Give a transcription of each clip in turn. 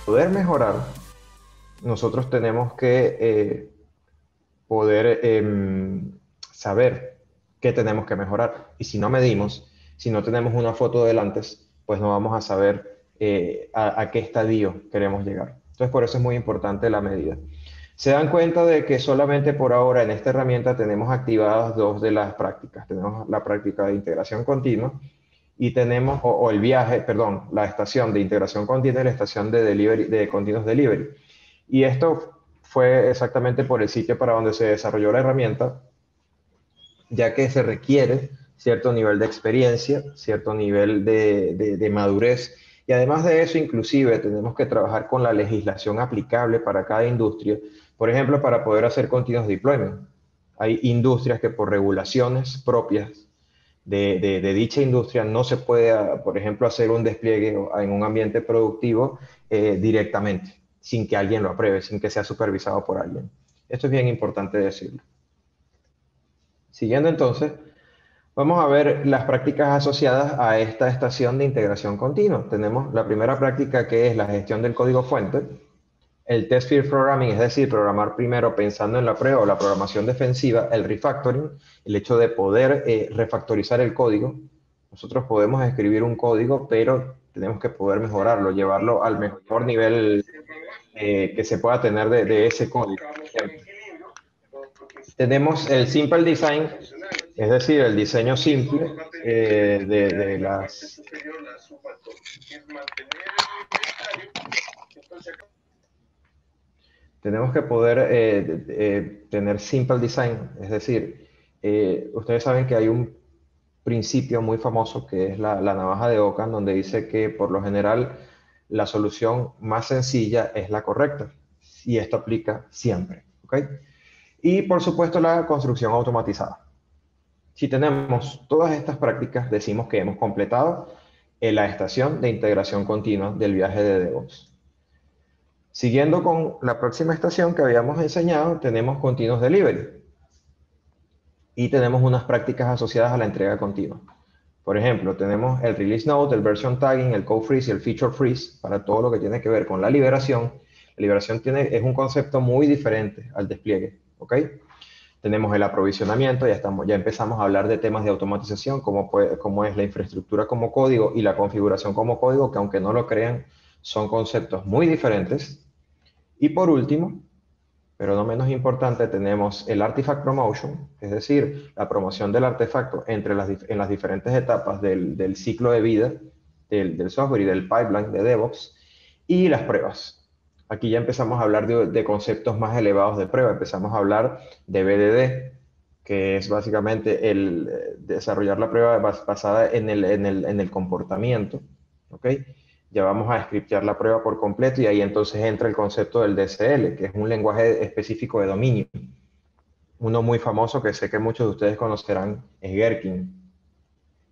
poder mejorar, nosotros tenemos que poder saber qué tenemos que mejorar. Y si no medimos, si no tenemos una foto del antes, pues no vamos a saber a qué estadio queremos llegar. Entonces, por eso es muy importante la medida. Se dan cuenta de que solamente por ahora en esta herramienta tenemos activadas dos de las prácticas. Tenemos la práctica de integración continua y tenemos, o el viaje, perdón, la estación de integración continua y la estación de delivery, de continuous delivery. Y esto fue exactamente por el sitio para donde se desarrolló la herramienta, ya que se requiere cierto nivel de experiencia, cierto nivel de madurez. Y además de eso, inclusive, tenemos que trabajar con la legislación aplicable para cada industria, por ejemplo, para poder hacer continuous deployment. Hay industrias que por regulaciones propias de dicha industria no se puede, por ejemplo, hacer un despliegue en un ambiente productivo directamente, sin que alguien lo apruebe, sin que sea supervisado por alguien. Esto es bien importante decirlo. Siguiendo entonces, vamos a ver las prácticas asociadas a esta estación de integración continua. Tenemos la primera práctica que es la gestión del código fuente, el test field programming, es decir, programar primero pensando en la prueba o la programación defensiva, el refactoring, el hecho de poder refactorizar el código. Nosotros podemos escribir un código, pero tenemos que poder mejorarlo, llevarlo al mejor nivel que se pueda tener de ese código. Tenemos el simple design, es decir, el diseño simple de las... Tenemos que poder tener simple design, es decir, ustedes saben que hay un principio muy famoso que es la navaja de Ockham, donde dice que por lo general la solución más sencilla es la correcta, y esto aplica siempre, ¿ok? Y por supuesto la construcción automatizada. Si tenemos todas estas prácticas, decimos que hemos completado la estación de integración continua del viaje de DevOps. Siguiendo con la próxima estación que habíamos enseñado, tenemos Continuous Delivery y tenemos unas prácticas asociadas a la entrega continua. Por ejemplo, tenemos el Release Note, el Version Tagging, el Code Freeze y el Feature Freeze para todo lo que tiene que ver con la liberación. La liberación es un concepto muy diferente al despliegue, ¿ok? Tenemos el aprovisionamiento, ya empezamos a hablar de temas de automatización, como es la infraestructura como código y la configuración como código, que aunque no lo crean, son conceptos muy diferentes. Y por último, pero no menos importante, tenemos el Artifact Promotion, es decir, la promoción del artefacto en las diferentes etapas del ciclo de vida del software y del pipeline de DevOps, y las pruebas. Aquí ya empezamos a hablar de conceptos más elevados de prueba, empezamos a hablar de BDD, que es básicamente el desarrollar la prueba basada en el comportamiento, ¿ok? Ya vamos a scriptear la prueba por completo y ahí entonces entra el concepto del DSL, que es un lenguaje específico de dominio. Uno muy famoso que sé que muchos de ustedes conocerán es Gherkin.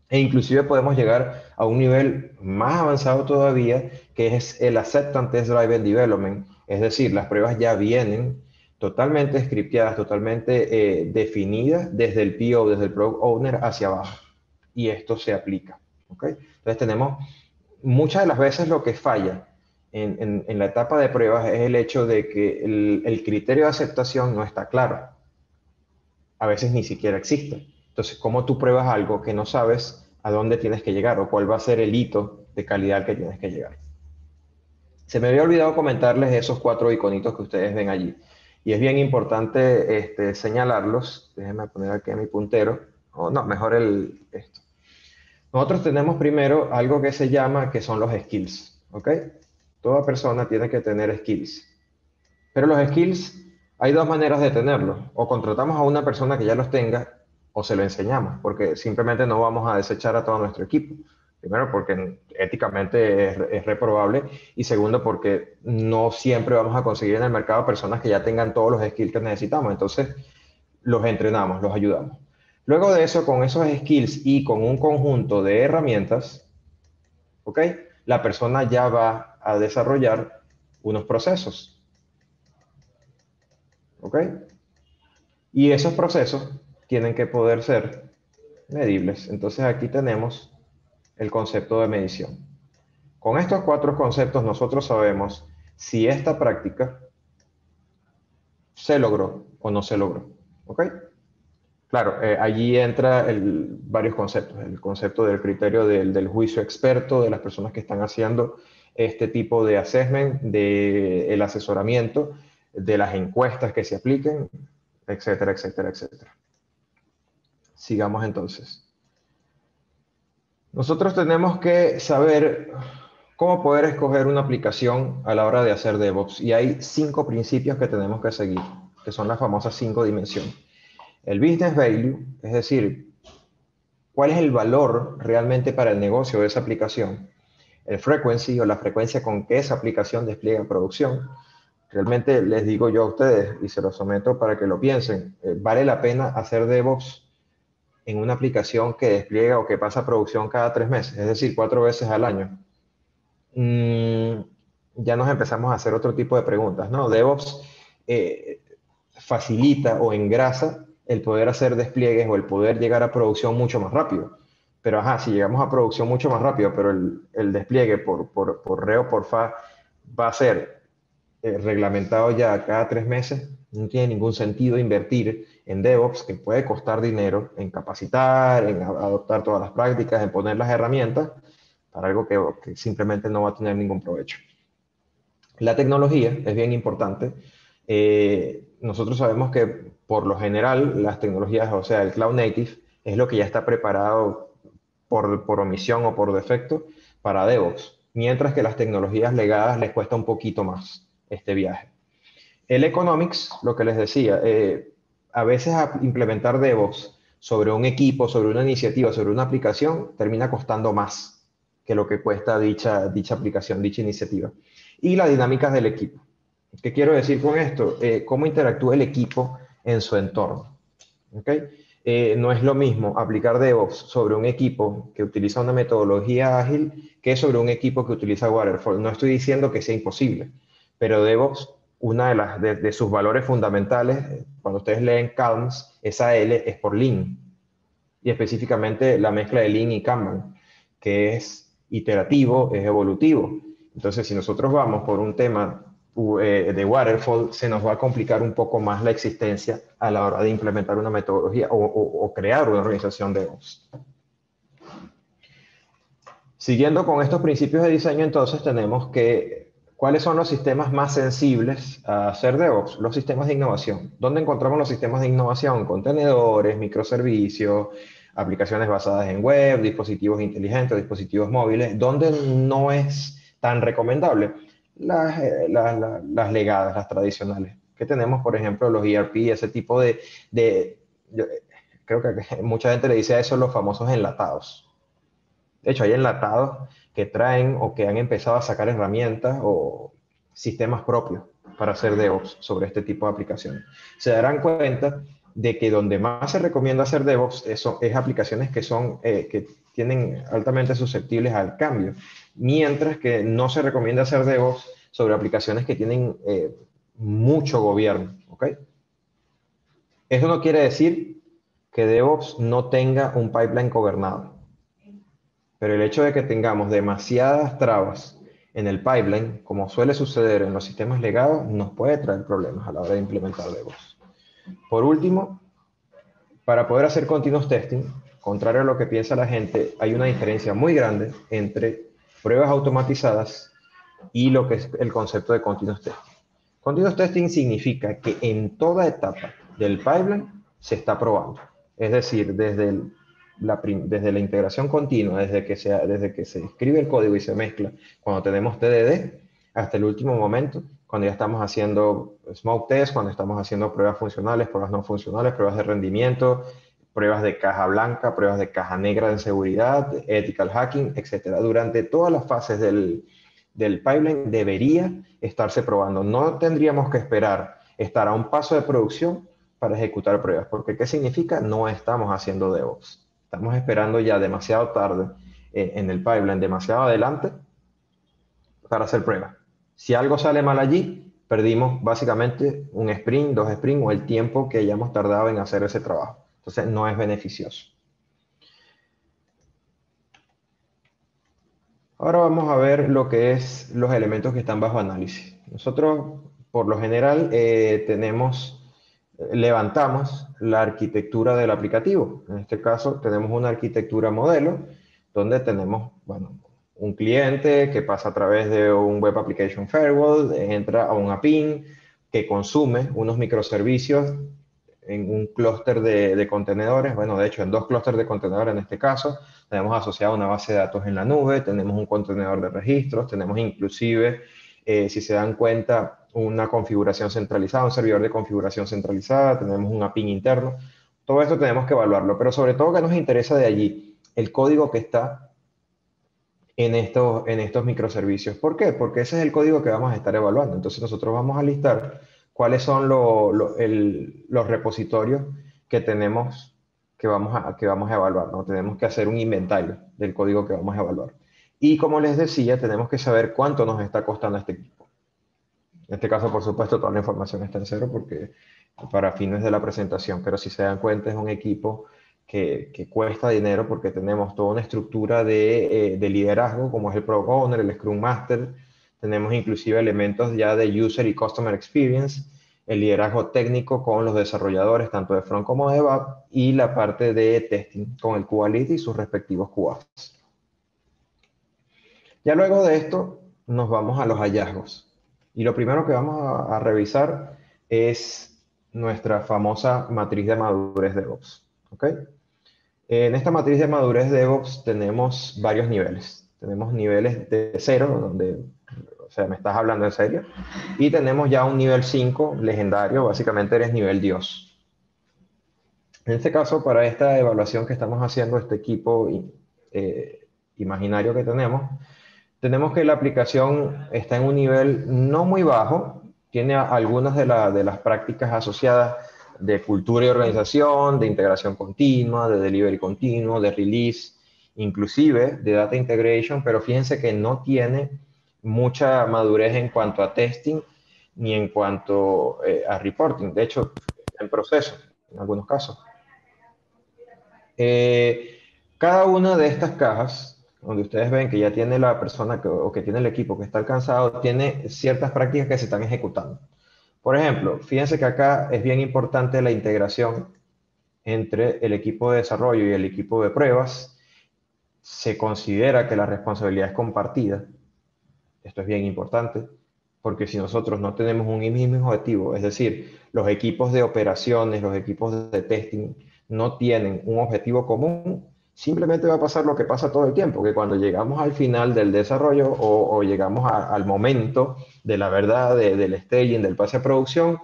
E inclusive podemos llegar a un nivel más avanzado todavía, que es el Acceptance Test Driven Development. Es decir, las pruebas ya vienen totalmente scripteadas, totalmente definidas desde el PO, desde el Product Owner hacia abajo. Y esto se aplica. ¿Okay? Entonces tenemos muchas de las veces lo que falla en la etapa de pruebas es el hecho de que el criterio de aceptación no está claro. A veces ni siquiera existe. Entonces, ¿cómo tú pruebas algo que no sabes a dónde tienes que llegar o cuál va a ser el hito de calidad al que tienes que llegar? Se me había olvidado comentarles esos cuatro iconitos que ustedes ven allí. Y es bien importante señalarlos. Déjenme poner aquí mi puntero. O no, mejor esto. Nosotros tenemos primero algo que se llama, que son los skills, ¿ok? Toda persona tiene que tener skills. Pero los skills, hay dos maneras de tenerlos. O contratamos a una persona que ya los tenga, o se lo enseñamos, porque simplemente no vamos a desechar a todo nuestro equipo. Primero, porque éticamente es reprobable, y segundo, porque no siempre vamos a conseguir en el mercado personas que ya tengan todos los skills que necesitamos. Entonces, los entrenamos, los ayudamos. Luego de eso, con esos skills y con un conjunto de herramientas, ¿ok? La persona ya va a desarrollar unos procesos, ¿ok? Y esos procesos tienen que poder ser medibles. Entonces aquí tenemos el concepto de medición. Con estos cuatro conceptos nosotros sabemos si esta práctica se logró o no se logró. ¿Ok? Claro, allí entra varios conceptos. El concepto del criterio del juicio experto de las personas que están haciendo este tipo de assessment, del asesoramiento, de las encuestas que se apliquen, etcétera, etcétera, etcétera. Sigamos entonces. Nosotros tenemos que saber cómo poder escoger una aplicación a la hora de hacer DevOps. Y hay 5 principios que tenemos que seguir, que son las famosas 5 dimensiones. El business value, es decir, cuál es el valor realmente para el negocio de esa aplicación. El frequency o la frecuencia con que esa aplicación despliega producción. Realmente les digo yo a ustedes y se los someto para que lo piensen. ¿Vale la pena hacer DevOps en una aplicación que despliega o que pasa a producción cada 3 meses? Es decir, 4 veces al año. Mm, ya nos empezamos a hacer otro tipo de preguntas, ¿no? DevOps eh, facilita o engrasa el poder hacer despliegues o el poder llegar a producción mucho más rápido. Pero ajá, si llegamos a producción mucho más rápido, pero el despliegue por re o por fa va a ser reglamentado ya cada 3 meses, no tiene ningún sentido invertir en DevOps, que puede costar dinero, en capacitar, en adoptar todas las prácticas, en poner las herramientas, para algo que simplemente no va a tener ningún provecho. La tecnología es bien importante. Nosotros sabemos que por lo general las tecnologías, o sea, el cloud native, es lo que ya está preparado por omisión o por defecto para DevOps, mientras que las tecnologías legadas les cuesta un poquito más este viaje. El economics, lo que les decía, a veces implementar DevOps sobre un equipo, sobre una iniciativa, sobre una aplicación, termina costando más que lo que cuesta dicha aplicación, dicha iniciativa. Y las dinámicas del equipo. ¿Qué quiero decir con esto? ¿Cómo interactúa el equipo en su entorno? ¿Okay? No es lo mismo aplicar DevOps sobre un equipo que utiliza una metodología ágil que sobre un equipo que utiliza Waterfall. No estoy diciendo que sea imposible, pero DevOps, una de sus valores fundamentales, cuando ustedes leen Calms, esa L es por Lean, y específicamente la mezcla de Lean y Kanban, que es iterativo, es evolutivo. Entonces, si nosotros vamos por un tema de Waterfall, se nos va a complicar un poco más la existencia a la hora de implementar una metodología o crear una organización de DevOps. Siguiendo con estos principios de diseño, entonces tenemos que, ¿cuáles son los sistemas más sensibles a hacer DevOps? Los sistemas de innovación. ¿Dónde encontramos los sistemas de innovación? Contenedores, microservicios, aplicaciones basadas en web, dispositivos inteligentes, dispositivos móviles. ¿Dónde no es tan recomendable? Las legadas, las tradicionales. Que tenemos, por ejemplo, los ERP, ese tipo yo creo que mucha gente le dice a eso los famosos enlatados. De hecho, hay enlatados que traen o que han empezado a sacar herramientas o sistemas propios para hacer DevOps sobre este tipo de aplicaciones. Se darán cuenta de que donde más se recomienda hacer DevOps es aplicaciones que tienen altamente susceptibles al cambio, mientras que no se recomienda hacer DevOps sobre aplicaciones que tienen mucho gobierno. ¿Okay? Eso no quiere decir que DevOps no tenga un pipeline gobernado. Pero el hecho de que tengamos demasiadas trabas en el pipeline, como suele suceder en los sistemas legados, nos puede traer problemas a la hora de implementar DevOps. Por último, para poder hacer continuous testing, contrario a lo que piensa la gente, hay una diferencia muy grande entre pruebas automatizadas y lo que es el concepto de continuous testing. Continuous testing significa que en toda etapa del pipeline se está probando. Es decir, desde la integración continua, desde que se escribe el código y se mezcla, cuando tenemos TDD, hasta el último momento, cuando ya estamos haciendo smoke test, cuando estamos haciendo pruebas funcionales, pruebas no funcionales, pruebas de rendimiento, pruebas de caja blanca, pruebas de caja negra de seguridad, ethical hacking, etc. Durante todas las fases del pipeline debería estarse probando. No tendríamos que esperar estar a un paso de producción para ejecutar pruebas, porque ¿qué significa? No estamos haciendo DevOps. Estamos esperando ya demasiado tarde en el pipeline, demasiado adelante para hacer pruebas. Si algo sale mal allí, perdimos básicamente un sprint, 2 sprints o el tiempo que hayamos tardado en hacer ese trabajo. Entonces no es beneficioso. Ahora vamos a ver lo que es los elementos que están bajo análisis. Nosotros, por lo general, levantamos la arquitectura del aplicativo. En este caso, tenemos una arquitectura modelo donde tenemos, bueno, un cliente que pasa a través de un Web Application Firewall, entra a un API que consume unos microservicios en un clúster de contenedores, bueno, de hecho, en dos clústeres de contenedores en este caso, tenemos asociado una base de datos en la nube, tenemos un contenedor de registros, tenemos inclusive, si se dan cuenta, una configuración centralizada, un servidor de configuración centralizada, tenemos un API interno. Todo esto tenemos que evaluarlo, pero sobre todo que nos interesa de allí el código que está en estos microservicios. ¿Por qué? Porque ese es el código que vamos a estar evaluando. Entonces nosotros vamos a listar cuáles son los repositorios que tenemos que vamos a evaluar, ¿no? Tenemos que hacer un inventario del código que vamos a evaluar. Y como les decía, tenemos que saber cuánto nos está costando este equipo. En este caso, por supuesto, toda la información está en cero porque para fines de la presentación, pero si se dan cuenta es un equipo que cuesta dinero porque tenemos toda una estructura de liderazgo como es el Product Owner, el Scrum Master, tenemos inclusive elementos ya de User y Customer Experience, el liderazgo técnico con los desarrolladores tanto de front como de back y la parte de testing con el QA Lead y sus respectivos QAs. Ya luego de esto nos vamos a los hallazgos. Y lo primero que vamos a revisar es nuestra famosa matriz de madurez DevOps. ¿Ok? En esta matriz de madurez DevOps tenemos varios niveles. Tenemos niveles de 0, donde, o sea, me estás hablando en serio. Y tenemos ya un nivel 5, legendario, básicamente eres nivel Dios. En este caso, para esta evaluación que estamos haciendo, este equipo imaginario que tenemos que la aplicación está en un nivel no muy bajo, tiene algunas de las prácticas asociadas de cultura y organización, de integración continua, de delivery continuo, de release, inclusive de data integration, pero fíjense que no tiene mucha madurez en cuanto a testing ni en cuanto a reporting. De hecho, en proceso, en algunos casos. Eh, Cada una de estas cajas, donde ustedes ven que ya tiene la persona o que tiene el equipo que está alcanzado, tiene ciertas prácticas que se están ejecutando. Por ejemplo, fíjense que acá es bien importante la integración entre el equipo de desarrollo y el equipo de pruebas. Se considera que la responsabilidad es compartida. Esto es bien importante, porque si nosotros no tenemos un mismo objetivo, es decir, los equipos de operaciones, los equipos de testing no tienen un objetivo común, simplemente va a pasar lo que pasa todo el tiempo, que cuando llegamos al final del desarrollo o llegamos al momento de la verdad, del staging, del pase a producción,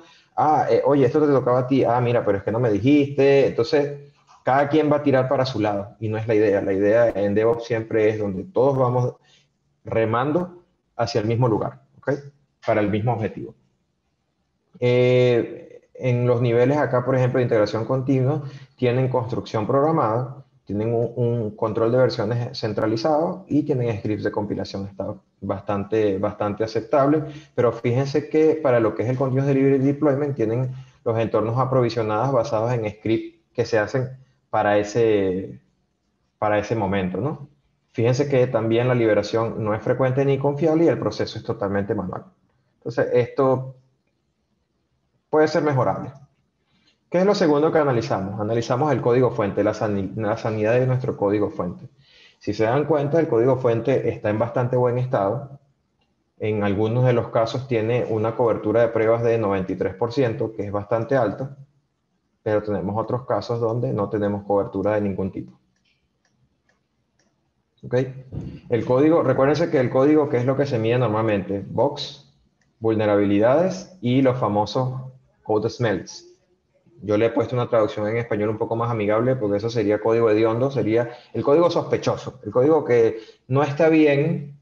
oye, esto te tocaba a ti, mira, pero es que no me dijiste, entonces cada quien va a tirar para su lado y no es la idea. La idea en DevOps siempre es donde todos vamos remando hacia el mismo lugar, ¿ok? Para el mismo objetivo. En los niveles acá, por ejemplo, de integración continua, tienen construcción programada, tienen un control de versiones centralizado y tienen scripts de compilación. Está bastante aceptable, pero fíjense que para lo que es el Continuous Delivery Deployment tienen los entornos aprovisionados basados en scripts que se hacen para ese momento, ¿no? Fíjense que también la liberación no es frecuente ni confiable y el proceso es totalmente manual. Entonces, esto puede ser mejorable. ¿Qué es lo segundo que analizamos? Analizamos el código fuente, la sanidad de nuestro código fuente. Si se dan cuenta, el código fuente está en bastante buen estado. En algunos de los casos tiene una cobertura de pruebas de 93%, que es bastante alta, pero tenemos otros casos donde no tenemos cobertura de ningún tipo. ¿Ok? El código, recuérdense que el código, ¿qué es lo que se mide normalmente? Bugs, vulnerabilidades y los famosos code smells. Yo le he puesto una traducción en español un poco más amigable porque eso sería código hediondo, sería el código sospechoso, el código que no está bien,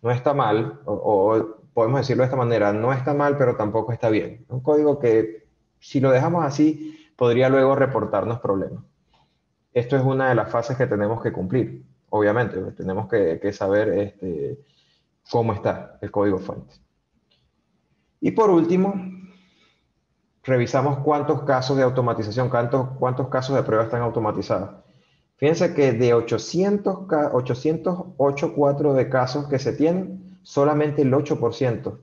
no está mal, o podemos decirlo de esta manera, no está mal, pero tampoco está bien. Un código que si lo dejamos así, podría luego reportarnos problemas. Esto es una de las fases que tenemos que cumplir. Obviamente, pues, tenemos que saber cómo está el código fuente. Y por último, revisamos cuántos casos de automatización, cuántos casos de prueba están automatizados. Fíjense que de 808 4 de casos que se tienen, solamente el 8%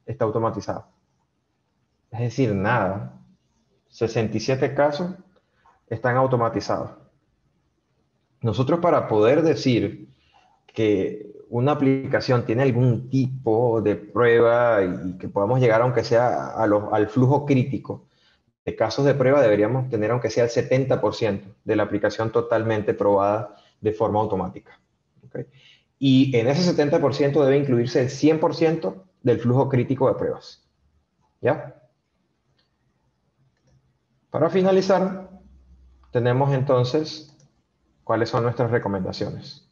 está automatizado. Es decir, nada. 67 casos están automatizados. Nosotros para poder decir que una aplicación tiene algún tipo de prueba y que podamos llegar, aunque sea al flujo crítico de casos de prueba, deberíamos tener aunque sea el 70% de la aplicación totalmente probada de forma automática. ¿Ok? Y en ese 70% debe incluirse el 100% del flujo crítico de pruebas. ¿Ya? Para finalizar, tenemos entonces cuáles son nuestras recomendaciones.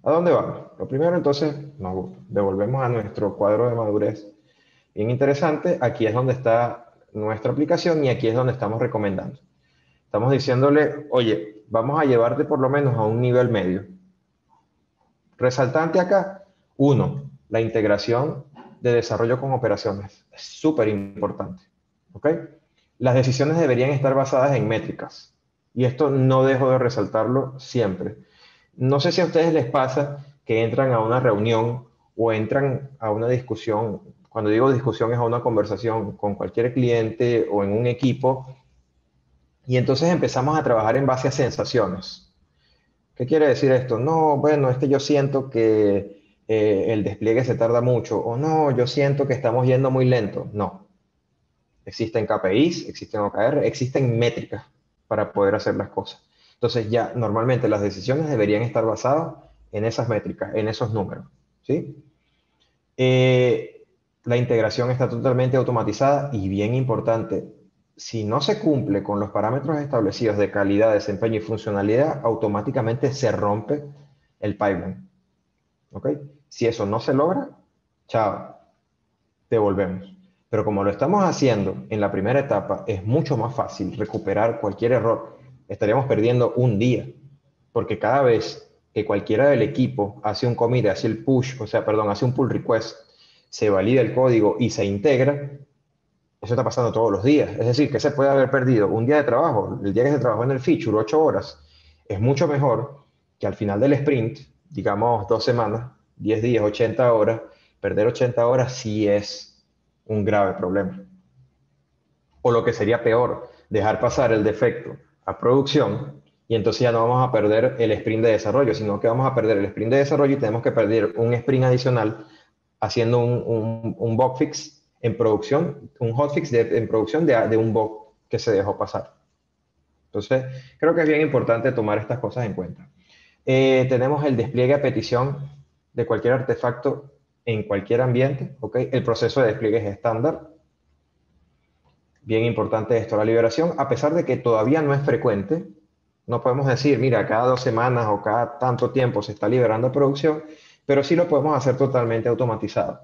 ¿A dónde vamos? Lo primero, entonces, nos devolvemos a nuestro cuadro de madurez. Bien interesante, aquí es donde está nuestra aplicación y aquí es donde estamos recomendando. Estamos diciéndole, oye, vamos a llevarte por lo menos a un nivel medio. Resaltante acá, uno, la integración de desarrollo con operaciones. Es súper importante. ¿Ok? Las decisiones deberían estar basadas en métricas. Y esto no dejo de resaltarlo siempre. No sé si a ustedes les pasa que entran a una reunión o entran a una discusión. Cuando digo discusión es a una conversación con cualquier cliente o en un equipo. Y entonces empezamos a trabajar en base a sensaciones. ¿Qué quiere decir esto? No, bueno, es que yo siento que el despliegue se tarda mucho. O no, yo siento que estamos yendo muy lento. No. Existen KPIs, existen OKR, existen métricas para poder hacer las cosas. Entonces ya normalmente las decisiones deberían estar basadas en esas métricas, en esos números. ¿Sí? La integración está totalmente automatizada y bien importante, si no se cumple con los parámetros establecidos de calidad, desempeño y funcionalidad, automáticamente se rompe el pipeline. ¿Ok? Si eso no se logra, chao, devolvemos. Pero como lo estamos haciendo en la primera etapa, es mucho más fácil recuperar cualquier error. Estaríamos perdiendo un día, porque cada vez que cualquiera del equipo hace un commit, hace el push, o sea, perdón, hace un pull request, se valida el código y se integra, eso está pasando todos los días. Es decir, que se puede haber perdido un día de trabajo, el día que se trabajó en el feature, 8 horas, es mucho mejor que al final del sprint, digamos 2 semanas, 10 días, 80 horas, perder 80 horas sí es un grave problema. O lo que sería peor, dejar pasar el defecto a producción y entonces ya no vamos a perder el sprint de desarrollo, sino que vamos a perder el sprint de desarrollo y tenemos que perder un sprint adicional haciendo un bug fix en producción, un hotfix en producción de un bug que se dejó pasar. Entonces, creo que es bien importante tomar estas cosas en cuenta. Tenemos el despliegue a petición de cualquier artefacto en cualquier ambiente, ¿ok? El proceso de despliegue es estándar. Bien importante esto, la liberación, a pesar de que todavía no es frecuente, no podemos decir, mira, cada 2 semanas o cada tanto tiempo se está liberando producción, pero sí lo podemos hacer totalmente automatizado.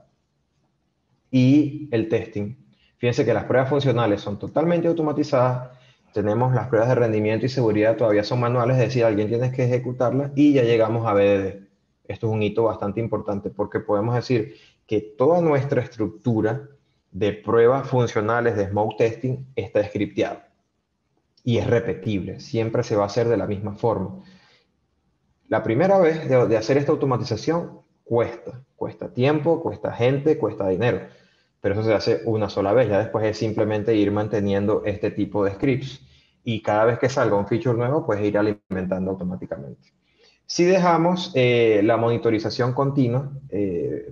Y el testing. Fíjense que las pruebas funcionales son totalmente automatizadas, tenemos las pruebas de rendimiento y seguridad todavía son manuales, es decir, alguien tiene que ejecutarlas y ya llegamos a BDD. Esto es un hito bastante importante porque podemos decir que toda nuestra estructura de pruebas funcionales de smoke testing está scripteada y es repetible, siempre se va a hacer de la misma forma. La primera vez de hacer esta automatización cuesta tiempo, cuesta gente, cuesta dinero, pero eso se hace una sola vez, ya después es simplemente ir manteniendo este tipo de scripts y cada vez que salga un feature nuevo, pues ir alimentando automáticamente. Si dejamos la monitorización continua,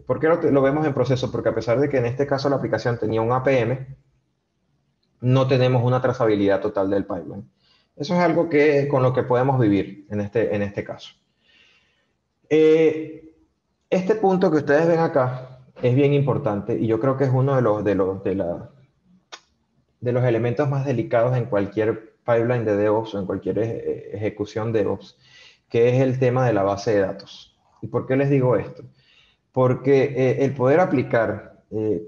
¿por qué lo vemos en proceso? Porque a pesar de que en este caso la aplicación tenía un APM, no tenemos una trazabilidad total del pipeline. Eso es algo con lo que podemos vivir en este caso. Eh, este punto que ustedes ven acá es bien importante y yo creo que es uno de los elementos más delicados en cualquier pipeline de DevOps o en cualquier ejecución DevOps, que es el tema de la base de datos. ¿Y por qué les digo esto? Porque el poder aplicar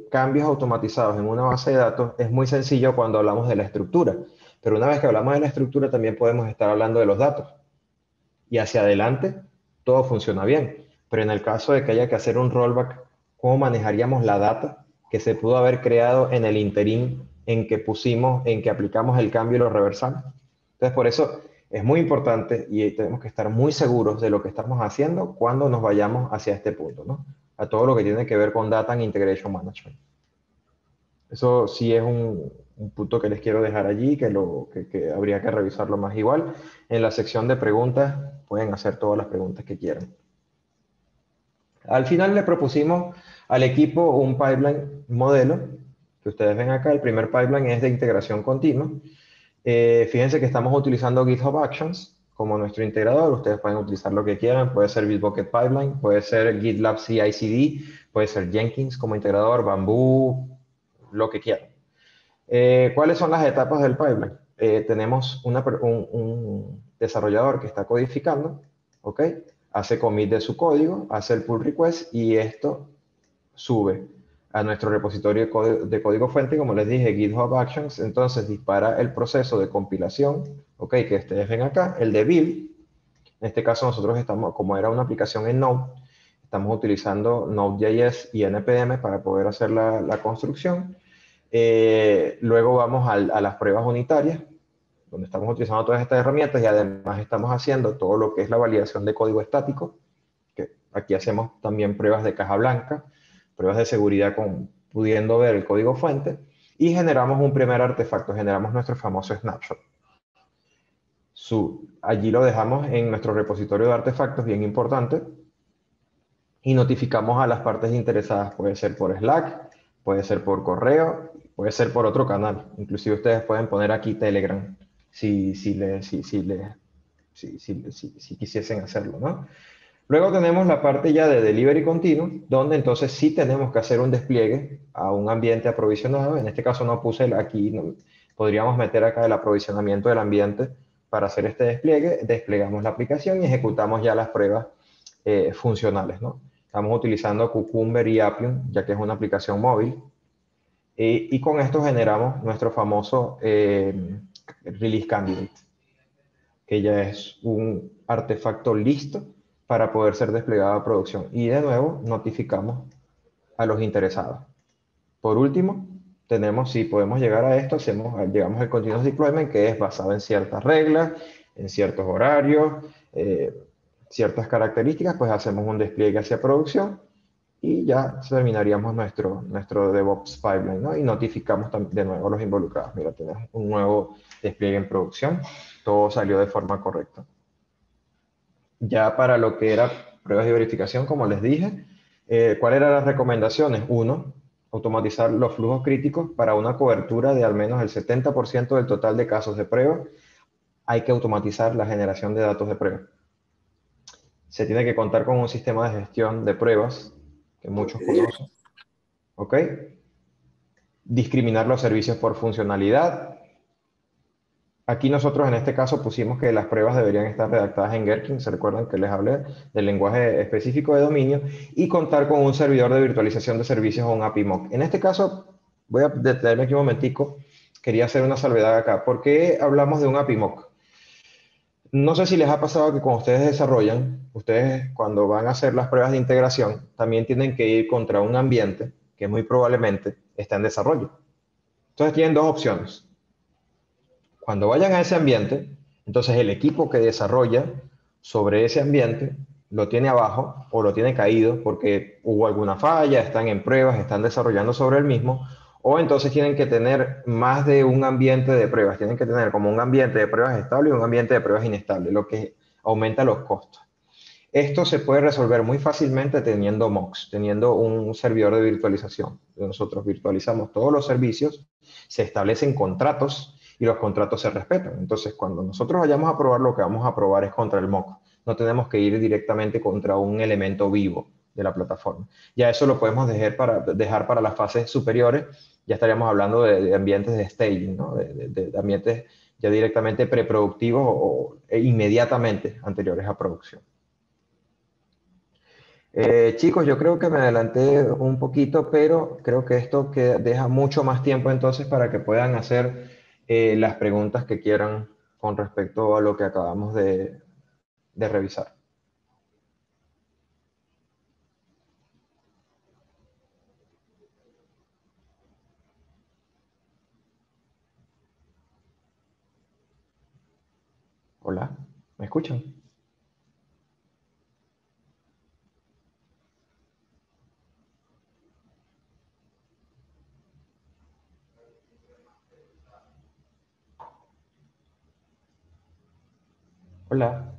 cambios automatizados en una base de datos es muy sencillo cuando hablamos de la estructura, pero una vez que hablamos de la estructura también podemos estar hablando de los datos y hacia adelante todo funciona bien. Pero en el caso de que haya que hacer un rollback, ¿cómo manejaríamos la data que se pudo haber creado en el interín en que pusimos, en que aplicamos el cambio y lo reversamos? Entonces, por eso es muy importante y tenemos que estar muy seguros de lo que estamos haciendo cuando nos vayamos hacia este punto, ¿no? A todo lo que tiene que ver con Data and Integration Management. Eso sí es un punto que les quiero dejar allí, que habría que revisarlo más igual. En la sección de preguntas pueden hacer todas las preguntas que quieran. Al final le propusimos al equipo un pipeline modelo, que ustedes ven acá. El primer pipeline es de integración continua. Fíjense que estamos utilizando GitHub Actions como nuestro integrador. Ustedes pueden utilizar lo que quieran. Puede ser Bitbucket Pipeline, puede ser GitLab CI/CD, puede ser Jenkins como integrador, Bamboo, lo que quieran. ¿Cuáles son las etapas del pipeline? Tenemos un desarrollador que está codificando, ¿ok? Hace commit de su código, hace el pull request y esto sube a nuestro repositorio de código fuente, como les dije, GitHub Actions. Entonces dispara el proceso de compilación, ¿ok? Que ustedes ven acá, el de build. En este caso nosotros estamos, como era una aplicación en Node, estamos utilizando Node.js y NPM para poder hacer la construcción. Luego vamos a las pruebas unitarias, donde estamos utilizando todas estas herramientas y además estamos haciendo todo lo que es la validación de código estático, que aquí hacemos también pruebas de caja blanca, pruebas de seguridad pudiendo ver el código fuente y generamos un primer artefacto, generamos nuestro famoso snapshot. Allí lo dejamos en nuestro repositorio de artefactos, bien importante, y notificamos a las partes interesadas. Puede ser por Slack, puede ser por correo, puede ser por otro canal. Inclusive ustedes pueden poner aquí Telegram si quisiesen hacerlo, ¿no? Luego tenemos la parte ya de delivery continuo, donde entonces sí tenemos que hacer un despliegue a un ambiente aprovisionado. En este caso no puse aquí, podríamos meter acá el aprovisionamiento del ambiente para hacer este despliegue. Desplegamos la aplicación y ejecutamos ya las pruebas funcionales, ¿no? Estamos utilizando Cucumber y Appium, ya que es una aplicación móvil. Y con esto generamos nuestro famoso release candidate, que ya es un artefacto listo para poder ser desplegado a producción. Y de nuevo, notificamos a los interesados. Por último, tenemos, si podemos llegar a esto, llegamos al continuous deployment, que es basado en ciertas reglas, en ciertos horarios, ciertas características, pues hacemos un despliegue hacia producción y ya terminaríamos nuestro DevOps pipeline, ¿no? Y notificamos de nuevo a los involucrados. Mira, tenemos un nuevo despliegue en producción, todo salió de forma correcta. Ya para lo que era pruebas de verificación, como les dije, ¿cuáles eran las recomendaciones? Uno, automatizar los flujos críticos para una cobertura de al menos el 70% del total de casos de prueba. Hay que automatizar la generación de datos de prueba. Se tiene que contar con un sistema de gestión de pruebas que muchos conocen. ¿Ok? Discriminar los servicios por funcionalidad. Aquí nosotros en este caso pusimos que las pruebas deberían estar redactadas en Gherkin. Se recuerdan que les hablé del lenguaje específico de dominio y contar con un servidor de virtualización de servicios o un API mock. En este caso, voy a detenerme aquí un momentico. Quería hacer una salvedad acá. ¿Por qué hablamos de un API mock? No sé si les ha pasado que cuando ustedes desarrollan, ustedes cuando van a hacer las pruebas de integración, también tienen que ir contra un ambiente que muy probablemente está en desarrollo. Entonces tienen dos opciones. Cuando vayan a ese ambiente, entonces el equipo que desarrolla sobre ese ambiente lo tiene abajo o lo tiene caído porque hubo alguna falla, están en pruebas, están desarrollando sobre el mismo, o entonces tienen que tener más de un ambiente de pruebas, tienen que tener como un ambiente de pruebas estable y un ambiente de pruebas inestable, lo que aumenta los costos. Esto se puede resolver muy fácilmente teniendo mocks, teniendo un servidor de virtualización. Nosotros virtualizamos todos los servicios, se establecen contratos y los contratos se respetan. Entonces, cuando nosotros vayamos a probar, lo que vamos a probar es contra el mock. No tenemos que ir directamente contra un elemento vivo de la plataforma. Ya eso lo podemos dejar para las fases superiores. Ya estaríamos hablando de ambientes de staging, ¿no? de ambientes ya directamente preproductivos e inmediatamente anteriores a producción. Chicos, yo creo que me adelanté un poquito, pero creo que esto deja mucho más tiempo entonces para que puedan hacer las preguntas que quieran con respecto a lo que acabamos de revisar. Hola, ¿me escuchan? Hola.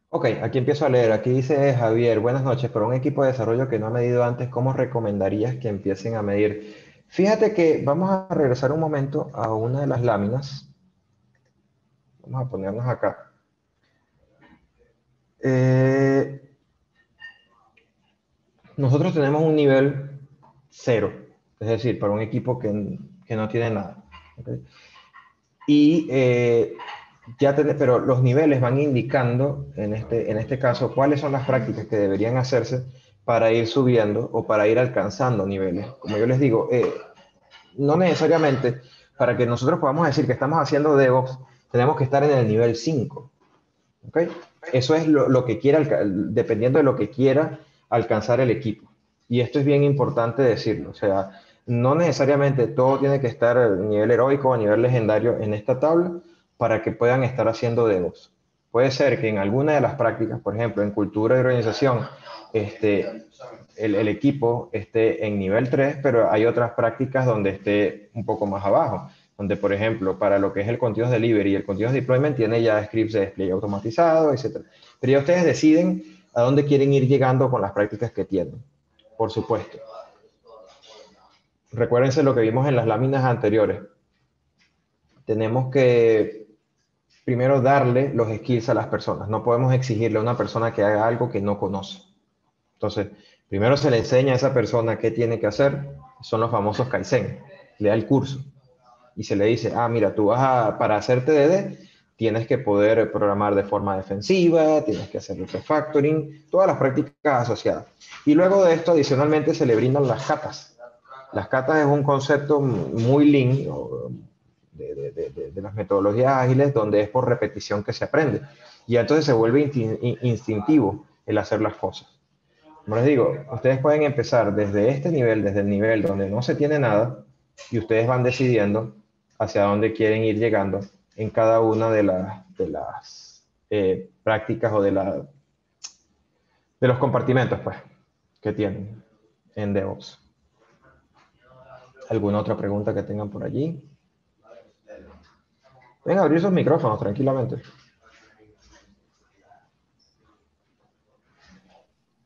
Ok, aquí empiezo a leer. Aquí dice Javier, buenas noches. Para un equipo de desarrollo que no ha medido antes, ¿cómo recomendarías que empiecen a medir? Fíjate que vamos a regresar un momento a una de las láminas. Vamos a ponernos acá. Eh, Nosotros tenemos un nivel cero, es decir, para un equipo que no tiene nada. ¿Ok? Y pero los niveles van indicando, en este caso, cuáles son las prácticas que deberían hacerse para ir subiendo o para ir alcanzando niveles. Como yo les digo, no necesariamente para que nosotros podamos decir que estamos haciendo DevOps, tenemos que estar en el nivel 5. ¿Okay? Eso es lo que quiera, dependiendo de lo que quiera alcanzar el equipo. Y esto es bien importante decirlo. O sea, no necesariamente todo tiene que estar a nivel heroico o a nivel legendario en esta tabla para que puedan estar haciendo DevOps. Puede ser que en alguna de las prácticas, por ejemplo, en cultura y organización, el equipo esté en nivel 3, pero hay otras prácticas donde esté un poco más abajo, donde, por ejemplo, para lo que es el continuous delivery y el continuous deployment tiene ya scripts de despliegue automatizado, etcétera. Pero ya ustedes deciden a dónde quieren ir llegando con las prácticas que tienen, por supuesto. Recuérdense lo que vimos en las láminas anteriores. Tenemos que primero darle los skills a las personas. No podemos exigirle a una persona que haga algo que no conoce. Entonces, primero se le enseña a esa persona qué tiene que hacer. Son los famosos Kaizen. Le da el curso y se le dice, ah, mira, para hacer TDD, tienes que poder programar de forma defensiva, tienes que hacer el refactoring, todas las prácticas asociadas. Y luego de esto, adicionalmente, se le brindan las catas. Las catas es un concepto muy lean de las metodologías ágiles, donde es por repetición que se aprende. Y entonces se vuelve instintivo el hacer las cosas. Como les digo, ustedes pueden empezar desde este nivel, desde el nivel donde no se tiene nada, y ustedes van decidiendo hacia dónde quieren ir llegando en cada una de las prácticas o de los compartimentos pues, que tienen en DevOps. ¿Alguna otra pregunta que tengan por allí? Ven a abrir sus micrófonos tranquilamente.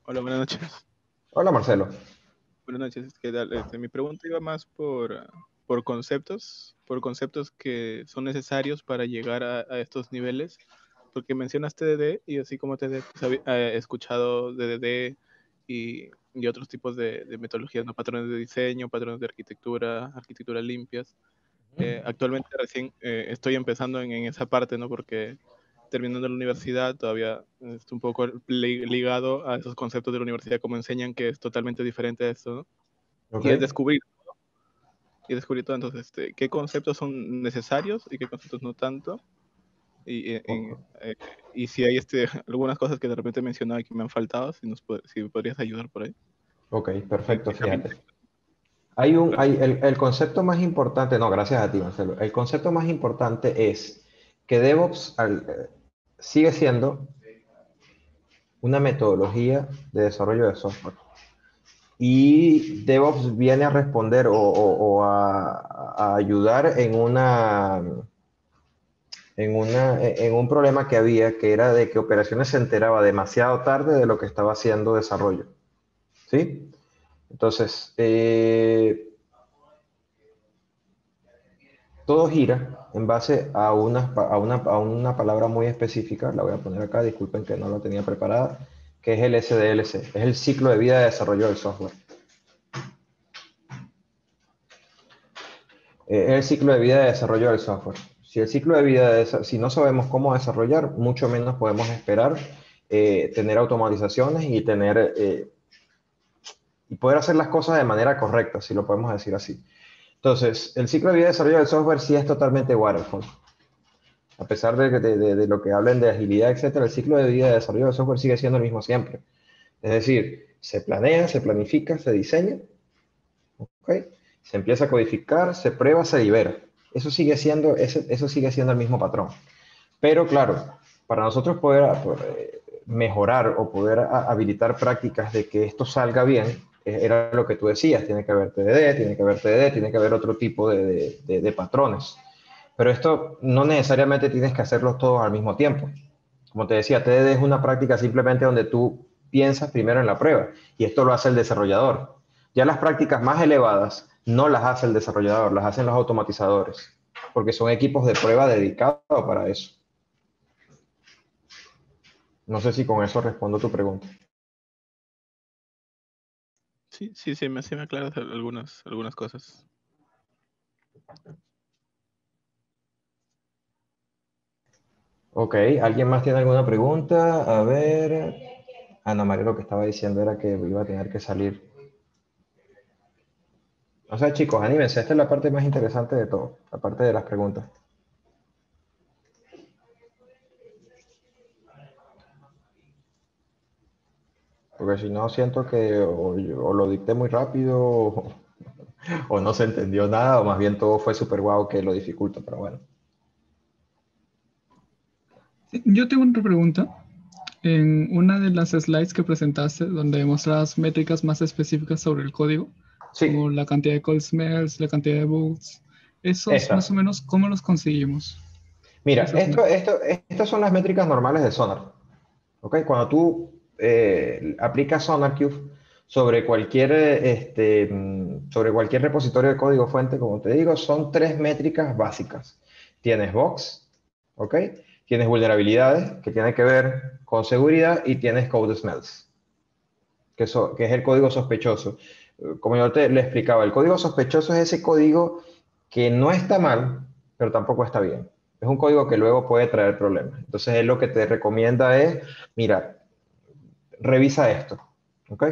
Hola, buenas noches. Hola, Marcelo. Buenas noches. ¿Qué tal? Mi pregunta iba más por conceptos que son necesarios para llegar a estos niveles, porque mencionas TDD y así como TDD, pues, he escuchado DDD y otros tipos de metodologías, ¿no? Patrones de diseño, patrones de arquitectura, arquitecturas limpias. Actualmente recién estoy empezando en esa parte, ¿no? Porque terminando la universidad todavía estoy un poco ligado a esos conceptos de la universidad, como enseñan que es totalmente diferente a esto, ¿no? Ok. Y es descubrir todo. Entonces, ¿qué conceptos son necesarios y qué conceptos no tanto? Y, y si hay algunas cosas que de repente mencionaba que me han faltado, si me podrías ayudar por ahí. Ok, En perfecto, qué camino. fíjate. Gracias. El concepto más importante, no, gracias a ti, Marcelo. El concepto más importante es que DevOps sigue siendo una metodología de desarrollo de software. Y DevOps viene a responder o a ayudar en un problema que había, que era de que operaciones se enteraba demasiado tarde de lo que estaba haciendo desarrollo. ¿Sí? Entonces, todo gira en base a una palabra muy específica, la voy a poner acá, disculpen que no la tenía preparada, que es el SDLC, es el ciclo de vida de desarrollo del software. Es el ciclo de vida de desarrollo del software. Si el ciclo de vida, si no sabemos cómo desarrollar, mucho menos podemos esperar tener automatizaciones y poder hacer las cosas de manera correcta, si lo podemos decir así. Entonces, el ciclo de vida de desarrollo del software sí es totalmente waterfall. A pesar de lo que hablen de agilidad, etcétera, el ciclo de vida de desarrollo de software sigue siendo el mismo siempre. Es decir, se planea, se planifica, se diseña, ¿okay? Se empieza a codificar, se prueba, se libera. Eso sigue siendo el mismo patrón. Pero claro, para nosotros poder mejorar o poder habilitar prácticas de que esto salga bien, era lo que tú decías, tiene que haber TDD, tiene que haber TDD, tiene que haber otro tipo de patrones. Pero esto no necesariamente tienes que hacerlos todos al mismo tiempo. Como te decía, TDD es una práctica simplemente donde tú piensas primero en la prueba y esto lo hace el desarrollador. Ya las prácticas más elevadas no las hace el desarrollador, las hacen los automatizadores, porque son equipos de prueba dedicados para eso. No sé si con eso respondo tu pregunta. Sí, sí me aclaras algunas cosas. Ok, ¿alguien más tiene alguna pregunta? A ver, Ana María lo que estaba diciendo era que iba a tener que salir. O sea, chicos, anímense, esta es la parte más interesante de todo, la parte de las preguntas. Porque si no, siento que o lo dicté muy rápido o no se entendió nada, o más bien todo fue súper guau que lo dificulta, pero bueno. Sí, yo tengo otra pregunta. En una de las slides que presentaste, donde mostrabas métricas más específicas sobre el código, como Sí, la cantidad de cold smells, la cantidad de bugs, esos más o esta. menos, ¿cómo los conseguimos? Mira, Esas métricas. estas son las métricas normales de Sonar. ¿Ok? Cuando tú aplicas SonarQube sobre cualquier repositorio de código fuente, como te digo, son tres métricas básicas. Tienes bugs, ¿ok? Tienes vulnerabilidades, que tienen que ver con seguridad, y tienes code smells, que es el código sospechoso. Como yo le explicaba, el código sospechoso es ese código que no está mal, pero tampoco está bien. Es un código que luego puede traer problemas. Entonces, él lo que te recomienda es, mira, revisa esto, ¿ok?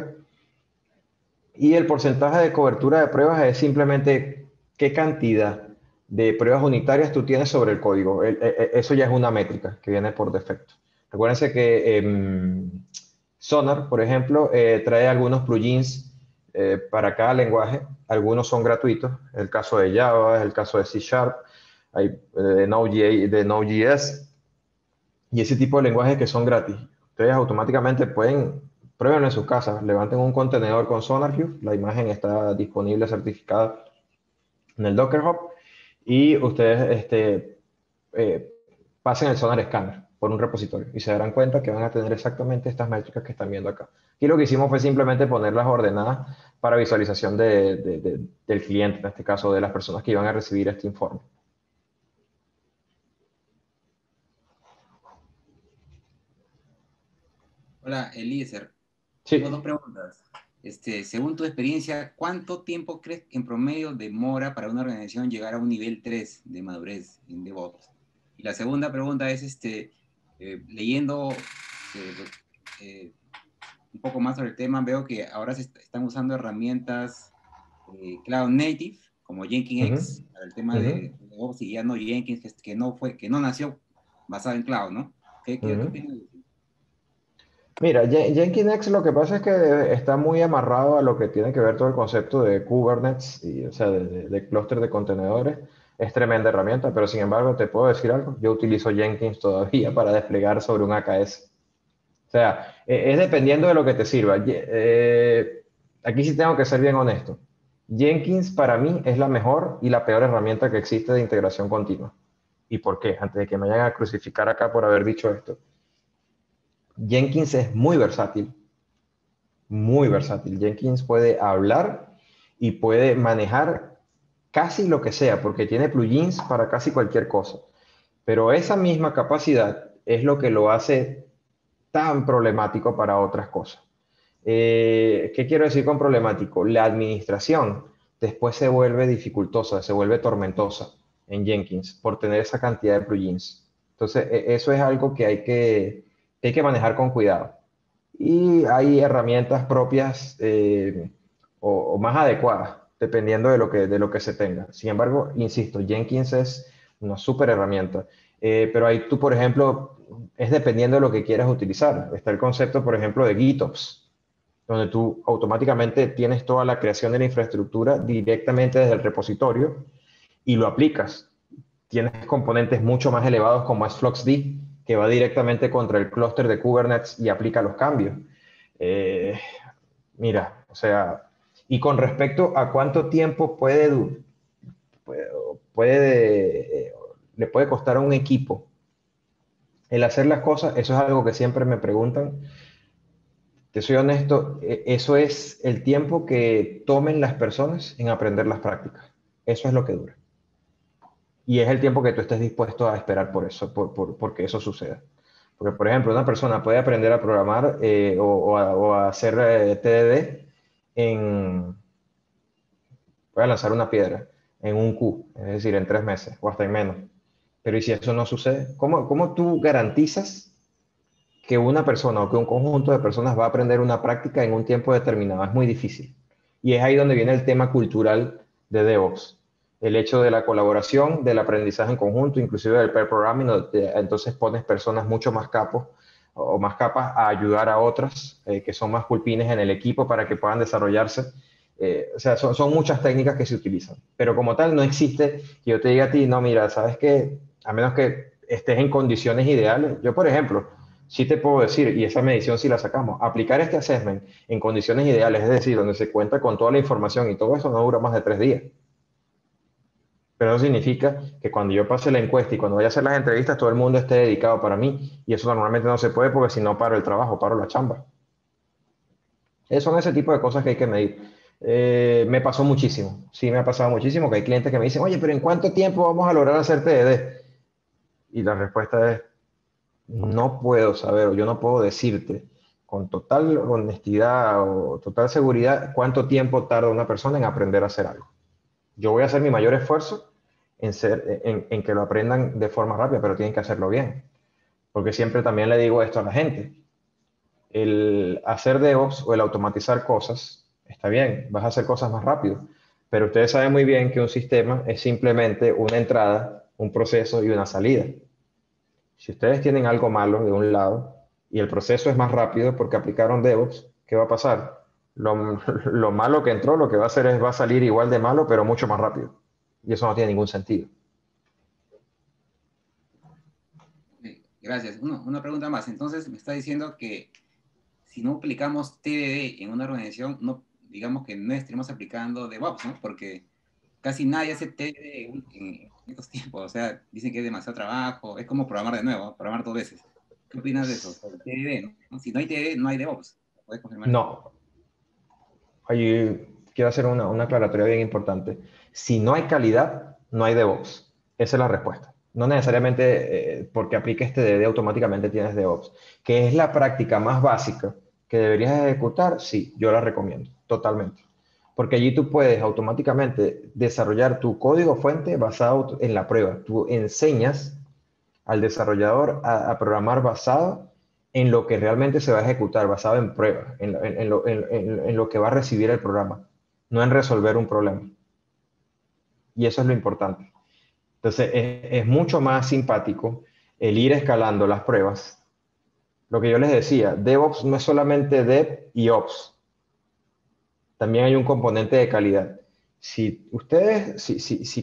Y el porcentaje de cobertura de pruebas es simplemente qué cantidad de pruebas unitarias tú tienes sobre el código. Eso ya es una métrica que viene por defecto. Recuérdense que Sonar, por ejemplo, trae algunos plugins para cada lenguaje. Algunos son gratuitos. El caso de Java, el caso de C Sharp, hay de Node.js y ese tipo de lenguajes que son gratis. Ustedes automáticamente pueden, prueben en sus casas, levanten un contenedor con SonarQube, la imagen está disponible certificada en el Docker Hub, y ustedes eh, pasen el Sonar Scanner por un repositorio y se darán cuenta que van a tener exactamente estas métricas que están viendo acá. Y lo que hicimos fue simplemente ponerlas ordenadas para visualización del cliente, en este caso de las personas que iban a recibir este informe. Hola, Eliezer. Tengo dos Sí. preguntas. Según tu experiencia, ¿cuánto tiempo crees que en promedio demora para una organización llegar a un nivel 3 de madurez en DevOps? Y la segunda pregunta es, leyendo eh, un poco más sobre el tema, veo que ahora se están usando herramientas Cloud Native, como Ujú, Jenkins para el tema ujú, de DevOps, y ya no Jenkins, que no nació basado en Cloud, ¿no? ¿Qué ujú. opinas de eso? Mira, Nginx lo que pasa es que está muy amarrado a lo que tiene que ver todo el concepto de Kubernetes, y, o sea, de clúster de contenedores. Es tremenda herramienta, pero sin embargo, te puedo decir algo. Yo utilizo Jenkins todavía para desplegar sobre un AKS. O sea, es dependiendo de lo que te sirva. Aquí sí tengo que ser bien honesto. Jenkins para mí es la mejor y la peor herramienta que existe de integración continua. ¿Y por qué? Antes de que me vayan a crucificar acá por haber dicho esto. Jenkins es muy versátil, muy versátil. Jenkins puede hablar y puede manejar casi lo que sea, porque tiene plugins para casi cualquier cosa. Pero esa misma capacidad es lo que lo hace tan problemático para otras cosas. ¿Qué quiero decir con problemático? La administración después se vuelve dificultosa, se vuelve tormentosa en Jenkins por tener esa cantidad de plugins. Entonces, eso es algo que hay que manejar con cuidado. Y hay herramientas propias o más adecuadas, dependiendo de lo que se tenga. Sin embargo, insisto, Jenkins es una súper herramienta. Pero ahí tú, por ejemplo, es dependiendo de lo que quieras utilizar. Está el concepto, por ejemplo, de GitOps, donde tú automáticamente tienes toda la creación de la infraestructura directamente desde el repositorio y lo aplicas. Tienes componentes mucho más elevados como es FluxD, que va directamente contra el clúster de Kubernetes y aplica los cambios. Eh, Mira, o sea, y con respecto a cuánto tiempo puede, puede, le puede costar a un equipo el hacer las cosas, eso es algo que siempre me preguntan. Te soy honesto, eso es el tiempo que tomen las personas en aprender las prácticas. Eso es lo que dura. Y es el tiempo que tú estés dispuesto a esperar por eso, porque eso suceda. Porque, por ejemplo, una persona puede aprender a programar o a hacer TDD en, voy a lanzar una piedra, en un Q, es decir, en 3 meses o hasta en menos. Pero ¿y si eso no sucede? ¿Cómo tú garantizas que una persona o que un conjunto de personas va a aprender una práctica en un tiempo determinado? Es muy difícil. Y es ahí donde viene el tema cultural de DevOps. El hecho de la colaboración, del aprendizaje en conjunto, inclusive del pair programming, entonces pones personas mucho más capos o más capas a ayudar a otras que son más culpines en el equipo para que puedan desarrollarse. O sea, son muchas técnicas que se utilizan, pero como tal no existe que yo te diga a ti, no, mira, sabes que a menos que estés en condiciones ideales, yo por ejemplo, sí te puedo decir, y esa medición sí la sacamos, aplicar este assessment en condiciones ideales, es decir, donde se cuenta con toda la información y todo eso no dura más de 3 días. Pero eso significa que cuando yo pase la encuesta y cuando vaya a hacer las entrevistas, todo el mundo esté dedicado para mí. Y eso normalmente no se puede porque si no paro el trabajo, paro la chamba. Son ese tipo de cosas que hay que medir. Me pasó muchísimo. Sí, me ha pasado muchísimo que hay clientes que me dicen, oye, pero ¿en cuánto tiempo vamos a lograr hacer TDD? Y la respuesta es, no puedo saber o yo no puedo decirte con total honestidad o total seguridad cuánto tiempo tarda una persona en aprender a hacer algo. Yo voy a hacer mi mayor esfuerzo en que lo aprendan de forma rápida, pero tienen que hacerlo bien. Porque siempre también le digo esto a la gente. El hacer DevOps o el automatizar cosas, está bien, vas a hacer cosas más rápido. Pero ustedes saben muy bien que un sistema es simplemente una entrada, un proceso y una salida. Si ustedes tienen algo malo de un lado y el proceso es más rápido porque aplicaron DevOps, ¿qué va a pasar? Lo malo que entró, lo que va a hacer es va a salir igual de malo, pero mucho más rápido. Y eso no tiene ningún sentido. Gracias. Una pregunta más. Entonces, me está diciendo que si no aplicamos TDD en una organización, no, digamos que no estaremos aplicando DevOps, ¿no? Porque casi nadie hace TDD en estos tiempos. O sea, dicen que es demasiado trabajo. Es como programar de nuevo, ¿no? Programar 2 veces. ¿Qué opinas de eso? O sea, el TDD, ¿no? Si no hay TDD, no hay DevOps. ¿Puedes confirmar eso? No, ahí quiero hacer una aclaratoria bien importante. Si no hay calidad, no hay DevOps. Esa es la respuesta. No necesariamente porque apliques TDD automáticamente tienes DevOps. Que es la práctica más básica que deberías ejecutar, sí, yo la recomiendo, totalmente. Porque allí tú puedes automáticamente desarrollar tu código fuente basado en la prueba. Tú enseñas al desarrollador a programar basado en lo que realmente se va a ejecutar, basado en pruebas, en lo que va a recibir el programa, no en resolver un problema. Y eso es lo importante. Entonces, es mucho más simpático el ir escalando las pruebas. Lo que yo les decía, DevOps no es solamente Dev y Ops, también hay un componente de calidad. Si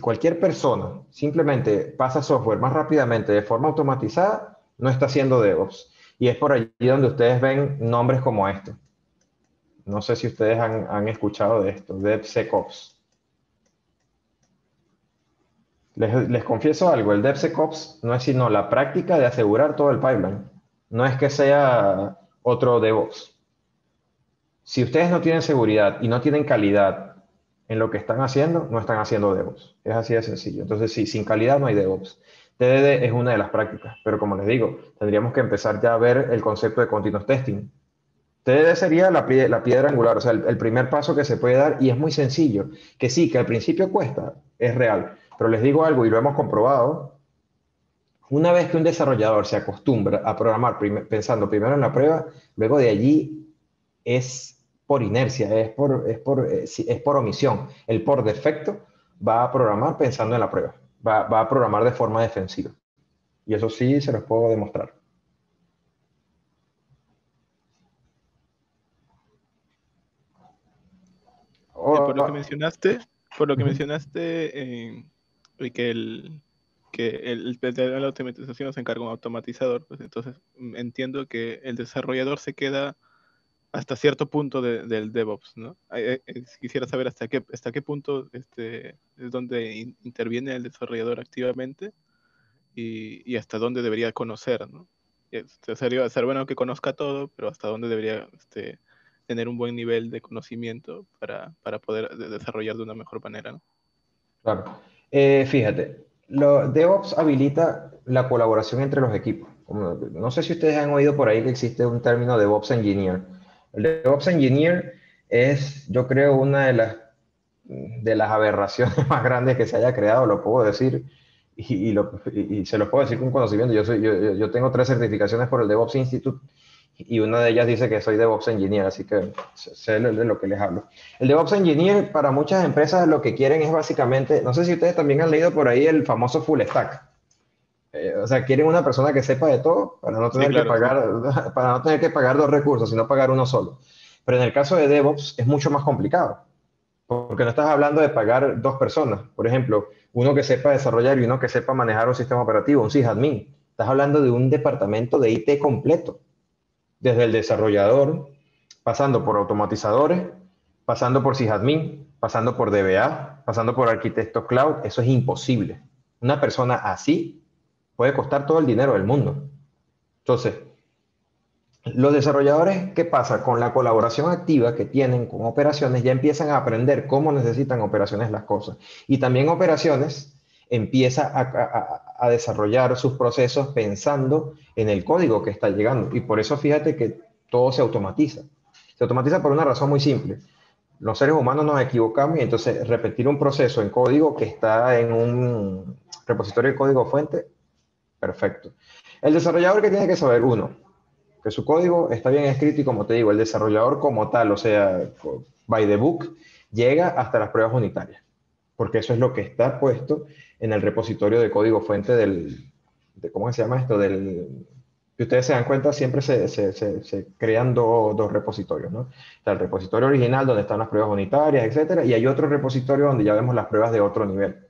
cualquier persona simplemente pasa software más rápidamente de forma automatizada, no está haciendo DevOps. Y es por allí donde ustedes ven nombres como este. No sé si ustedes han escuchado de esto, DevSecOps. Les confieso algo, el DevSecOps no es sino la práctica de asegurar todo el pipeline. No es que sea otro DevOps. Si ustedes no tienen seguridad y no tienen calidad en lo que están haciendo, no están haciendo DevOps. Es así de sencillo. Entonces, sí, sin calidad no hay DevOps. TDD es una de las prácticas, pero como les digo, tendríamos que empezar ya a ver el concepto de continuous testing. TDD sería la piedra angular, o sea, el primer paso que se puede dar y es muy sencillo. Que sí, que al principio cuesta, es real. Pero les digo algo y lo hemos comprobado. Una vez que un desarrollador se acostumbra a programar pensando primero en la prueba, luego de allí es por inercia, es por omisión. El por defecto va a programar pensando en la prueba, va a programar de forma defensiva. Y eso sí se los puedo demostrar. Por lo que Oh, mencionaste, por lo que ujú. mencionaste, y que que de la automatización se encarga un automatizador, pues entonces entiendo que el desarrollador se queda hasta cierto punto del DevOps, ¿no? Quisiera saber hasta qué punto es donde interviene el desarrollador activamente y hasta dónde debería conocer, ¿no? Sería ser bueno que conozca todo, pero hasta dónde debería tener un buen nivel de conocimiento para poder desarrollar de una mejor manera, ¿no? Claro. Fíjate, DevOps habilita la colaboración entre los equipos. No sé si ustedes han oído por ahí que existe un término DevOps Engineer. El DevOps Engineer es, yo creo, una de las aberraciones más grandes que se haya creado, lo puedo decir, y se los puedo decir con conocimiento. Yo tengo 3 certificaciones por el DevOps Institute y una de ellas dice que soy DevOps Engineer, así que sé de lo que les hablo. El DevOps Engineer para muchas empresas lo que quieren es básicamente, no sé si ustedes también han leído por ahí el famoso full stack. O sea, quieren una persona que sepa de todo para no Sí, tener que claro, sí. pagar, para no tener que pagar 2 recursos, sino pagar uno solo. Pero en el caso de DevOps es mucho más complicado, porque no estás hablando de pagar 2 personas. Por ejemplo, uno que sepa desarrollar y uno que sepa manejar un sistema operativo, un sysadmin. Estás hablando de un departamento de IT completo, desde el desarrollador, pasando por automatizadores, pasando por sysadmin, pasando por DBA, pasando por arquitecto cloud. Eso es imposible. Una persona así puede costar todo el dinero del mundo. Entonces, los desarrolladores, ¿qué pasa? Con la colaboración activa que tienen con operaciones, ya empiezan a aprender cómo necesitan operaciones las cosas. Y también operaciones empieza a desarrollar sus procesos pensando en el código que está llegando. Y por eso fíjate que todo se automatiza. Se automatiza por una razón muy simple. Los seres humanos nos equivocamos y entonces repetir un proceso en código que está en un repositorio de código fuente, perfecto. El desarrollador que tiene que saber, uno, que su código está bien escrito y como te digo, el desarrollador como tal, o sea, by the book, llega hasta las pruebas unitarias, porque eso es lo que está puesto en el repositorio de código fuente ¿cómo se llama esto? Si ustedes se dan cuenta, siempre se crean dos repositorios, ¿no? Está el repositorio original donde están las pruebas unitarias, etcétera, y hay otro repositorio donde ya vemos las pruebas de otro nivel,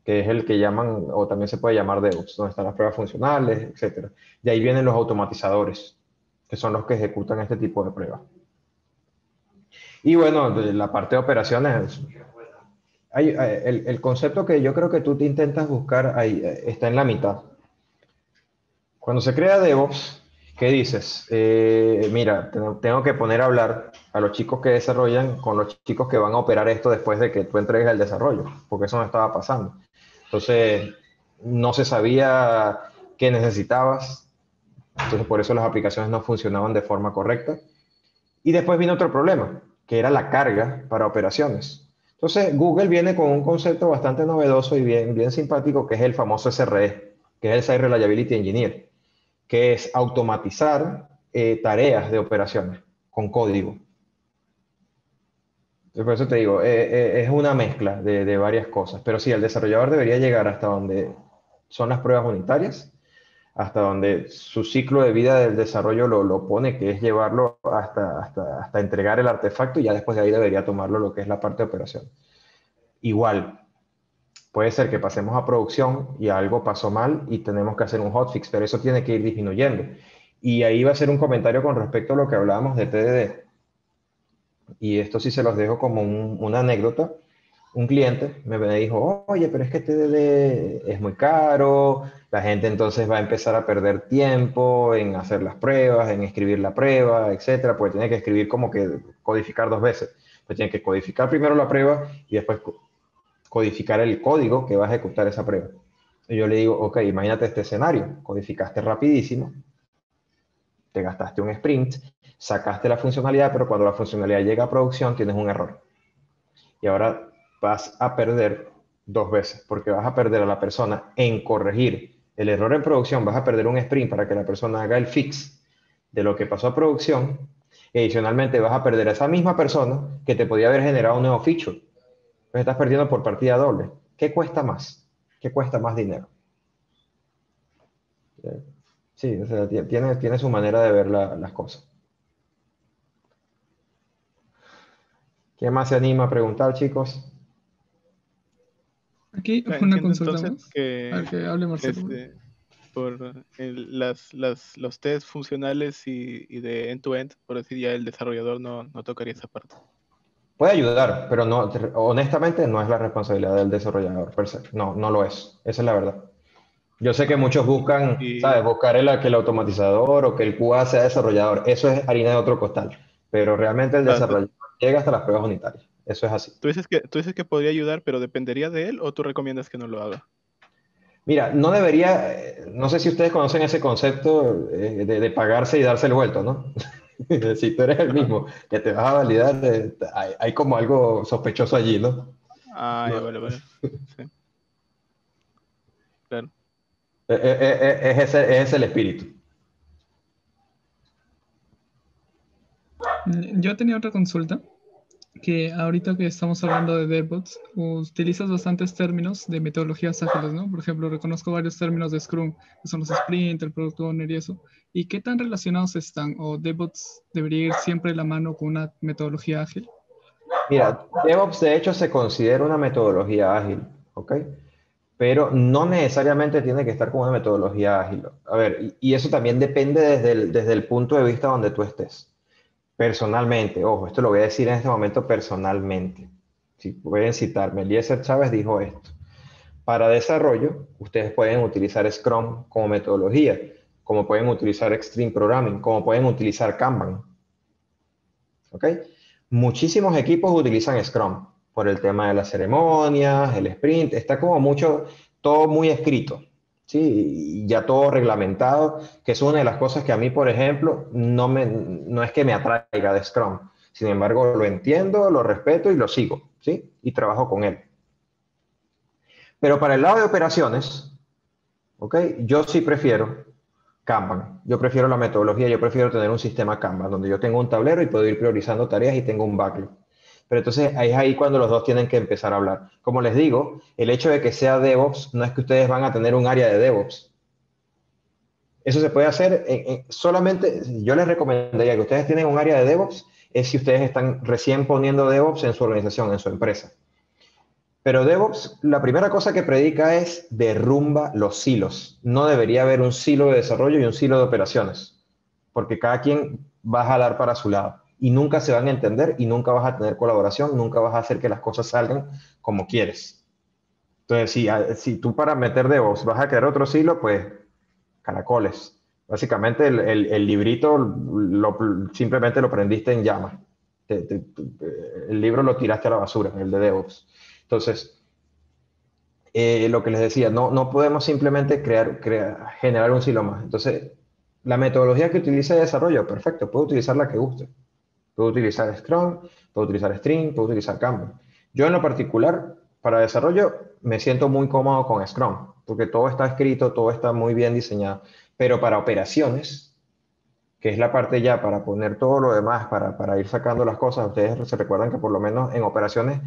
que es el que llaman, o también se puede llamar DevOps, donde están las pruebas funcionales, etcétera. De ahí vienen los automatizadores, que son los que ejecutan este tipo de pruebas. Y bueno, de la parte de operaciones, el concepto que yo creo que tú te intentas buscar ahí está en la mitad. Cuando se crea DevOps, ¿qué dices? Mira, tengo que poner a hablar a los chicos que desarrollan con los chicos que van a operar esto después de que tú entregues el desarrollo, porque eso no estaba pasando. Entonces, no se sabía qué necesitabas, entonces por eso las aplicaciones no funcionaban de forma correcta. Y después vino otro problema, que era la carga para operaciones. Entonces, Google viene con un concepto bastante novedoso y bien simpático, que es el famoso SRE, que es el Site Reliability Engineer, que es automatizar tareas de operaciones con código. Por eso te digo, es una mezcla de varias cosas, pero sí, el desarrollador debería llegar hasta donde son las pruebas unitarias, hasta donde su ciclo de vida del desarrollo lo pone, que es llevarlo hasta entregar el artefacto y ya después de ahí debería tomarlo lo que es la parte de operación. Igual, puede ser que pasemos a producción y algo pasó mal y tenemos que hacer un hotfix, pero eso tiene que ir disminuyendo. Y ahí va a ser un comentario con respecto a lo que hablábamos de TDD. Y esto sí se los dejo como una anécdota. Un cliente me dijo, oye, pero es que TDD es muy caro, la gente entonces va a empezar a perder tiempo en hacer las pruebas, en escribir la prueba, etcétera, porque tiene que escribir como que codificar 2 veces. Pues tiene que codificar primero la prueba y después codificar el código que va a ejecutar esa prueba. Y yo le digo, ok, imagínate este escenario, codificaste rapidísimo, te gastaste un sprint, sacaste la funcionalidad, pero cuando la funcionalidad llega a producción tienes un error. Y ahora vas a perder 2 veces, porque vas a perder a la persona en corregir el error en producción, vas a perder un sprint para que la persona haga el fix de lo que pasó a producción, y adicionalmente vas a perder a esa misma persona que te podía haber generado un nuevo feature. Entonces estás perdiendo por partida doble. ¿Qué cuesta más? ¿Qué cuesta más dinero? Sí, o sea, tiene su manera de ver las cosas. ¿Quién más se anima a preguntar, chicos? Aquí una Entiendo consulta entonces más. A ver, que hable Marcelo. este, por los test funcionales y de end-to-end, por decir ya el desarrollador no tocaría esa parte. Puede ayudar, pero no, honestamente no es la responsabilidad del desarrollador per se. No, no lo es. Esa es la verdad. Yo sé que muchos buscan, ¿sabes? Y Buscar que el automatizador o que el QA sea desarrollador. Eso es harina de otro costal. Pero realmente el ah, desarrollador llega hasta las pruebas unitarias. Eso es así. tú dices que podría ayudar, pero dependería de él, o tú recomiendas que no lo haga. Mira, no debería, no sé si ustedes conocen ese concepto de pagarse y darse el vuelto, ¿no? Si tú eres el Ajá. mismo que te vas a validar, hay como algo sospechoso allí, ¿no? Ah, ya, No, vale, vale. Sí, claro. es ese el espíritu. Yo tenía otra consulta, que ahorita que estamos hablando de DevOps, utilizas bastantes términos de metodologías ágiles, ¿no? Por ejemplo, reconozco varios términos de Scrum, que son los Sprint, el Product Owner y eso. ¿Y qué tan relacionados están? ¿O DevOps debería ir siempre de la mano con una metodología ágil? Mira, DevOps de hecho se considera una metodología ágil, ¿ok? Pero no necesariamente tiene que estar como una metodología ágil. A ver, y eso también depende desde el punto de vista donde tú estés. Personalmente, ojo, esto lo voy a decir en este momento personalmente. Si pueden citarme, Eliezer Chávez dijo esto. Para desarrollo, ustedes pueden utilizar Scrum como metodología, como pueden utilizar Extreme Programming, como pueden utilizar Kanban. ¿Ok? Muchísimos equipos utilizan Scrum por el tema de las ceremonias, el sprint, está como mucho, todo muy escrito, ¿sí? Y ya todo reglamentado, que es una de las cosas que a mí, por ejemplo, no es que me atraiga de Scrum. Sin embargo, lo entiendo, lo respeto y lo sigo, ¿sí? Y trabajo con él. Pero para el lado de operaciones, ¿ok? Yo sí prefiero Kanban. Yo prefiero la metodología, yo prefiero tener un sistema Kanban, donde yo tengo un tablero y puedo ir priorizando tareas y tengo un backlog. Pero entonces ahí es ahí cuando los dos tienen que empezar a hablar. Como les digo, el hecho de que sea DevOps no es que ustedes van a tener un área de DevOps. Eso se puede hacer solamente, yo les recomendaría que ustedes tienen un área de DevOps, es si ustedes están recién poniendo DevOps en su organización, en su empresa. Pero DevOps, la primera cosa que predica es derrumba los silos. No debería haber un silo de desarrollo y un silo de operaciones, porque cada quien va a jalar para su lado y nunca se van a entender y nunca vas a tener colaboración, nunca vas a hacer que las cosas salgan como quieres. Entonces, si tú para meter DevOps vas a crear otro silo, pues caracoles. Básicamente el librito simplemente lo prendiste en llama. El libro lo tiraste a la basura, el de DevOps. Entonces, lo que les decía, no podemos simplemente generar un silo más. Entonces, la metodología que utilice de desarrollo, perfecto, puedo utilizar la que guste. Puedo utilizar Scrum, puedo utilizar Stream, puedo utilizar Kanban. Yo en lo particular, para desarrollo, me siento muy cómodo con Scrum, porque todo está escrito, todo está muy bien diseñado. Pero para operaciones, que es la parte ya para poner todo lo demás, para ir sacando las cosas, ustedes se recuerdan que por lo menos en operaciones,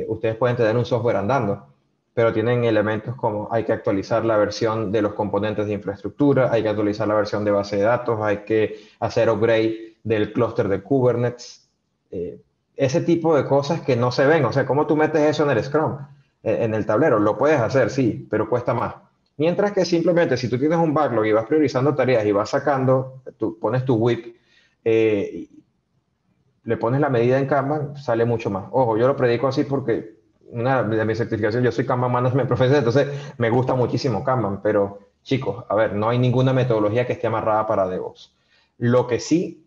ustedes pueden tener un software andando, pero tienen elementos como hay que actualizar la versión de los componentes de infraestructura, hay que actualizar la versión de base de datos, hay que hacer upgrade del clúster de Kubernetes, ese tipo de cosas que no se ven. O sea, ¿cómo tú metes eso en el Scrum? En el tablero, lo puedes hacer, sí, pero cuesta más. Mientras que simplemente si tú tienes un backlog y vas priorizando tareas y vas sacando, tú pones tu WIP, le pones la medida en Kanban, sale mucho más. Ojo, yo lo predico así porque una de mis certificaciones, yo soy Kanban Management Professional, entonces me gusta muchísimo Kanban, pero chicos, a ver, no hay ninguna metodología que esté amarrada para DevOps. Lo que sí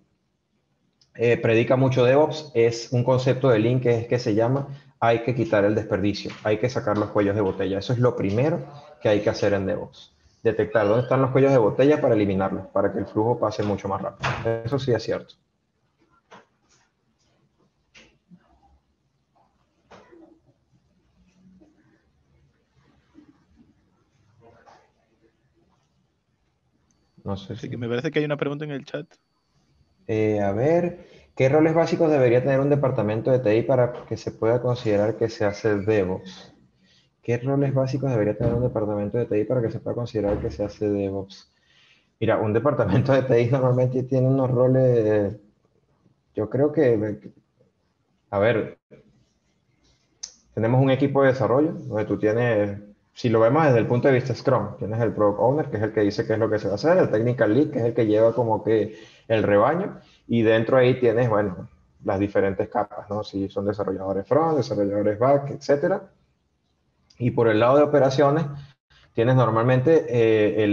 predica mucho DevOps es un concepto de Lean que se llama hay que quitar el desperdicio, hay que sacar los cuellos de botella. Eso es lo primero que hay que hacer en DevOps. Detectar dónde están los cuellos de botella para eliminarlos, para que el flujo pase mucho más rápido. Eso sí es cierto. No sé Así si... que me parece que hay una pregunta en el chat. A ver, ¿qué roles básicos debería tener un departamento de TI para que se pueda considerar que se hace DevOps? ¿Qué roles básicos debería tener un departamento de TI para que se pueda considerar que se hace DevOps? Mira, un departamento de TI normalmente tiene unos roles, yo creo que, a ver, tenemos un equipo de desarrollo donde tú tienes, si lo vemos desde el punto de vista Scrum, tienes el Product Owner, que es el que dice qué es lo que se va a hacer, el Technical Lead, que es el que lleva como que el rebaño, y dentro ahí tienes, bueno, las diferentes capas, ¿no? Si son desarrolladores front, desarrolladores back, etcétera. Y por el lado de operaciones, tienes normalmente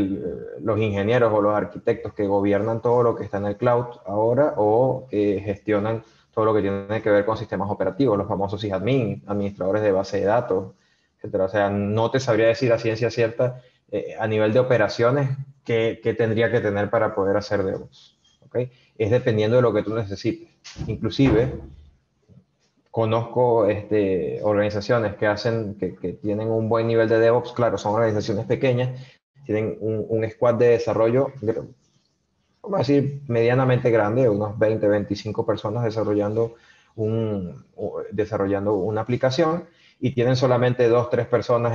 los ingenieros o los arquitectos que gobiernan todo lo que está en el cloud ahora o que gestionan todo lo que tiene que ver con sistemas operativos, los famosos sysadmin, administradores de base de datos, etcétera. O sea, no te sabría decir a ciencia cierta a nivel de operaciones qué tendría que tener para poder hacer DevOps. ¿Okay? Es dependiendo de lo que tú necesites. Inclusive, conozco organizaciones que tienen un buen nivel de DevOps, claro, son organizaciones pequeñas, tienen un squad de desarrollo, vamos a decir, medianamente grande, unos 20, 25 personas desarrollando una aplicación y tienen solamente 2, 3 personas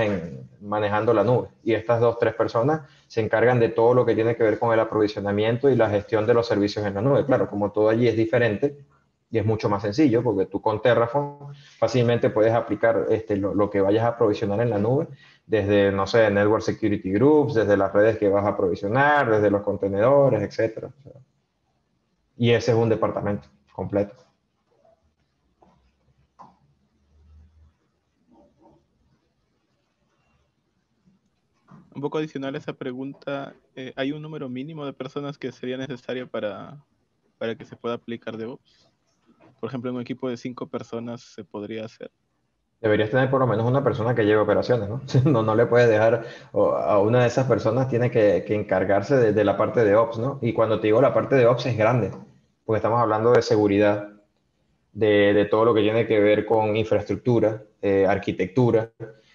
manejando la nube. Y estas 2, 3 personas se encargan de todo lo que tiene que ver con el aprovisionamiento y la gestión de los servicios en la nube. Claro, como todo allí es diferente, y es mucho más sencillo porque tú con Terraform fácilmente puedes aplicar lo que vayas a aprovisionar en la nube desde, no sé, Network Security Groups, desde las redes que vas a aprovisionar, desde los contenedores, etcétera. O sea, y ese es un departamento completo. Un poco adicional a esa pregunta, ¿hay un número mínimo de personas que sería necesario para que se pueda aplicar DevOps? Por ejemplo, en un equipo de 5 personas se podría hacer. Deberías tener por lo menos una persona que lleve operaciones, ¿no? No le puedes dejar, a una de esas personas tiene que encargarse de la parte de Ops, ¿no? Y cuando te digo la parte de Ops es grande, porque estamos hablando de seguridad, de todo lo que tiene que ver con infraestructura, arquitectura,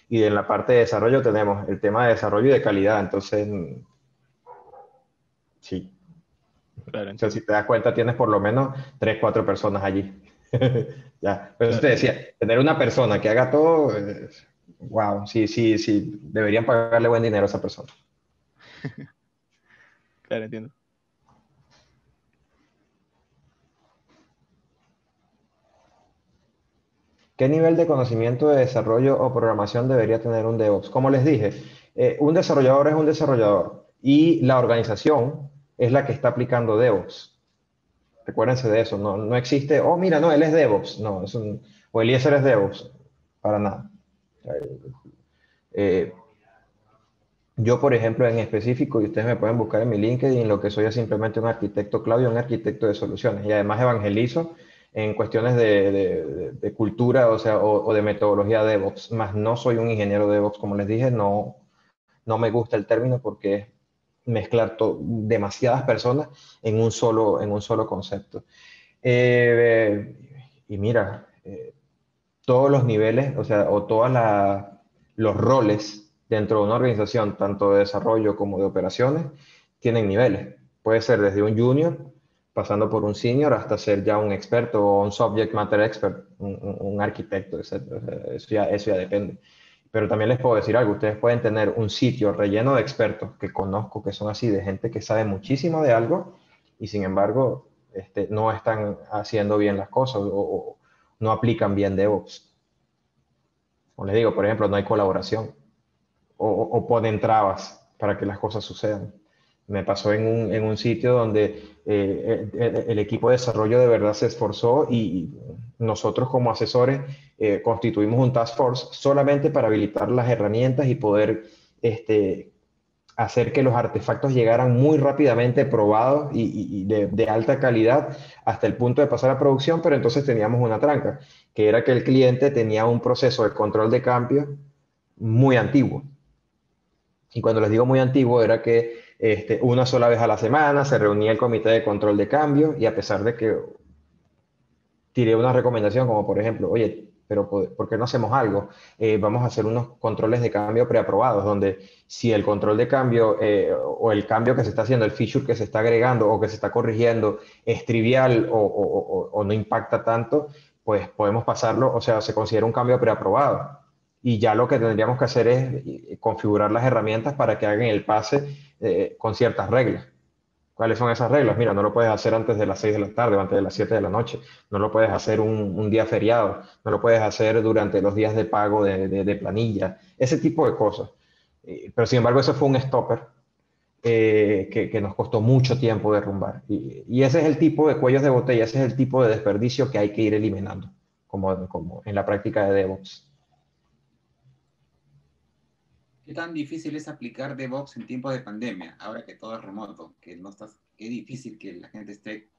y en la parte de desarrollo tenemos el tema de desarrollo y de calidad. Entonces, sí. Claro, O sea, entiendo. si te das cuenta, tienes por lo menos 3, 4 personas allí. Ya. Pero eso te Claro, decía, tener una persona que haga todo, wow, sí, sí, sí, deberían pagarle buen dinero a esa persona. claro, entiendo. ¿Qué nivel de conocimiento de desarrollo o programación debería tener un DevOps? Como les dije, un desarrollador es un desarrollador y la organización es la que está aplicando DevOps. Recuérdense de eso, no existe, oh, mira, no, él es DevOps, no, o Eliezer es DevOps, para nada. Eh, yo, por ejemplo, en específico, y ustedes me pueden buscar en mi LinkedIn, lo que soy es simplemente un arquitecto cloud y un arquitecto de soluciones. Y además evangelizo en cuestiones de cultura, o sea, o de metodología DevOps. Más no soy un ingeniero DevOps, como les dije, no me gusta el término porque es mezclar demasiadas personas en un solo concepto. Y mira, todos los niveles, o sea, o todos los roles dentro de una organización, tanto de desarrollo como de operaciones, tienen niveles. Puede ser desde un junior, pasando por un senior, hasta ser ya un experto o un subject matter expert, un arquitecto, etc. O sea, eso ya depende. Pero también les puedo decir algo, ustedes pueden tener un sitio relleno de expertos que conozco, que son así, de gente que sabe muchísimo de algo y sin embargo no están haciendo bien las cosas o no aplican bien DevOps. Como les digo, por ejemplo, no hay colaboración o ponen trabas para que las cosas sucedan. Me pasó en un sitio donde el equipo de desarrollo de verdad se esforzó y nosotros como asesores constituimos un task force solamente para habilitar las herramientas y poder hacer que los artefactos llegaran muy rápidamente probados y de alta calidad hasta el punto de pasar a producción, pero entonces teníamos una tranca, que era que el cliente tenía un proceso de control de cambio muy antiguo. Y cuando les digo muy antiguo, era que una sola vez a la semana se reunía el comité de control de cambio y a pesar de que tiré una recomendación como por ejemplo, oye, pero ¿por qué no hacemos algo? Vamos a hacer unos controles de cambio preaprobados, donde si el control de cambio o el cambio que se está haciendo, el feature que se está agregando o que se está corrigiendo es trivial o no impacta tanto, pues podemos pasarlo, o sea, se considera un cambio preaprobado. Y ya lo que tendríamos que hacer es configurar las herramientas para que hagan el pase con ciertas reglas. ¿Cuáles son esas reglas? Mira, no lo puedes hacer antes de las 6 de la tarde o antes de las 7 de la noche. No lo puedes hacer un día feriado. No lo puedes hacer durante los días de pago de planilla. Ese tipo de cosas. Pero sin embargo, eso fue un stopper que nos costó mucho tiempo derrumbar. Y ese es el tipo de cuellos de botella, ese es el tipo de desperdicio que hay que ir eliminando, como en la práctica de DevOps. ¿Qué tan difícil es aplicar DevOps en tiempos de pandemia, ahora que todo es remoto? Qué difícil que la gente esté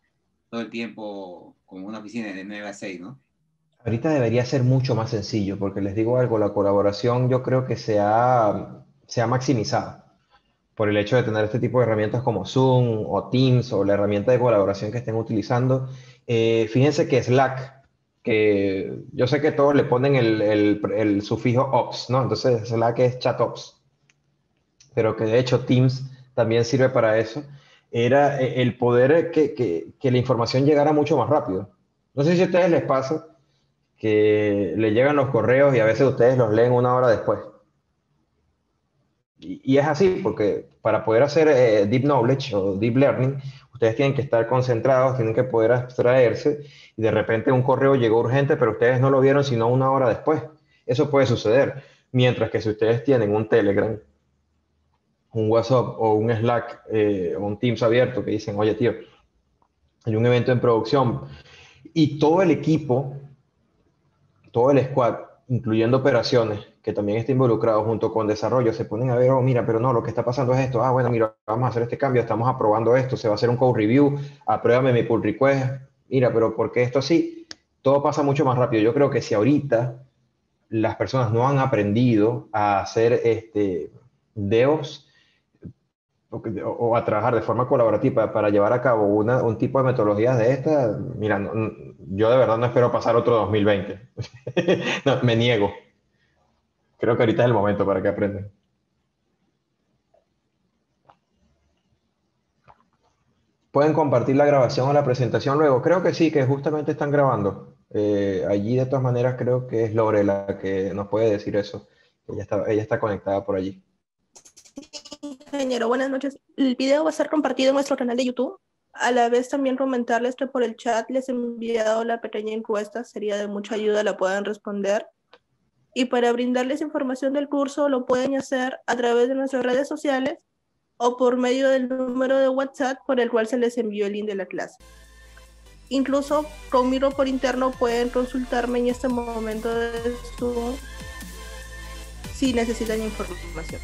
todo el tiempo como una oficina de 9 a 6, ¿no? Ahorita debería ser mucho más sencillo, porque les digo algo, la colaboración yo creo que se ha maximizado por el hecho de tener este tipo de herramientas como Zoom o Teams o la herramienta de colaboración que estén utilizando. Fíjense que Slack, que yo sé que todos le ponen el sufijo ops, ¿no? Entonces Slack es chat ops, pero que de hecho Teams también sirve para eso, era el poder que la información llegara mucho más rápido. No sé si a ustedes les pasa que le llegan los correos y a veces ustedes los leen una hora después. Y es así, porque para poder hacer deep knowledge o deep learning, ustedes tienen que estar concentrados, tienen que poder abstraerse, y de repente un correo llegó urgente, pero ustedes no lo vieron sino una hora después. Eso puede suceder. Mientras que si ustedes tienen un Telegram, un WhatsApp o un Slack o un Teams abierto que dicen, oye tío, hay un evento en producción, y todo el equipo, todo el squad, incluyendo operaciones, que también está involucrado junto con desarrollo, se ponen a ver, oh, mira, pero no, lo que está pasando es esto. Ah, bueno, mira, vamos a hacer este cambio, estamos aprobando esto, se va a hacer un code review, apruébame mi pull request. Mira, pero ¿por qué esto así? Todo pasa mucho más rápido. Yo creo que si ahorita las personas no han aprendido a hacer DevOps o a trabajar de forma colaborativa para llevar a cabo un tipo de metodologías de estas, mira, yo de verdad no espero pasar otro 2020. No, me niego. Creo que ahorita es el momento para que aprendan. ¿Pueden compartir la grabación o la presentación luego? Creo que sí, que justamente están grabando. Allí de todas maneras creo que es Lore la que nos puede decir eso. Ella está conectada por allí. Ingeniero, buenas noches. El video va a ser compartido en nuestro canal de YouTube. A la vez también comentarles que por el chat les he enviado la pequeña encuesta, sería de mucha ayuda, la puedan responder. Y para brindarles información del curso lo pueden hacer a través de nuestras redes sociales o por medio del número de WhatsApp por el cual se les envió el link de la clase. Incluso conmigo por interno pueden consultarme en este momento de Zoom si necesitan información.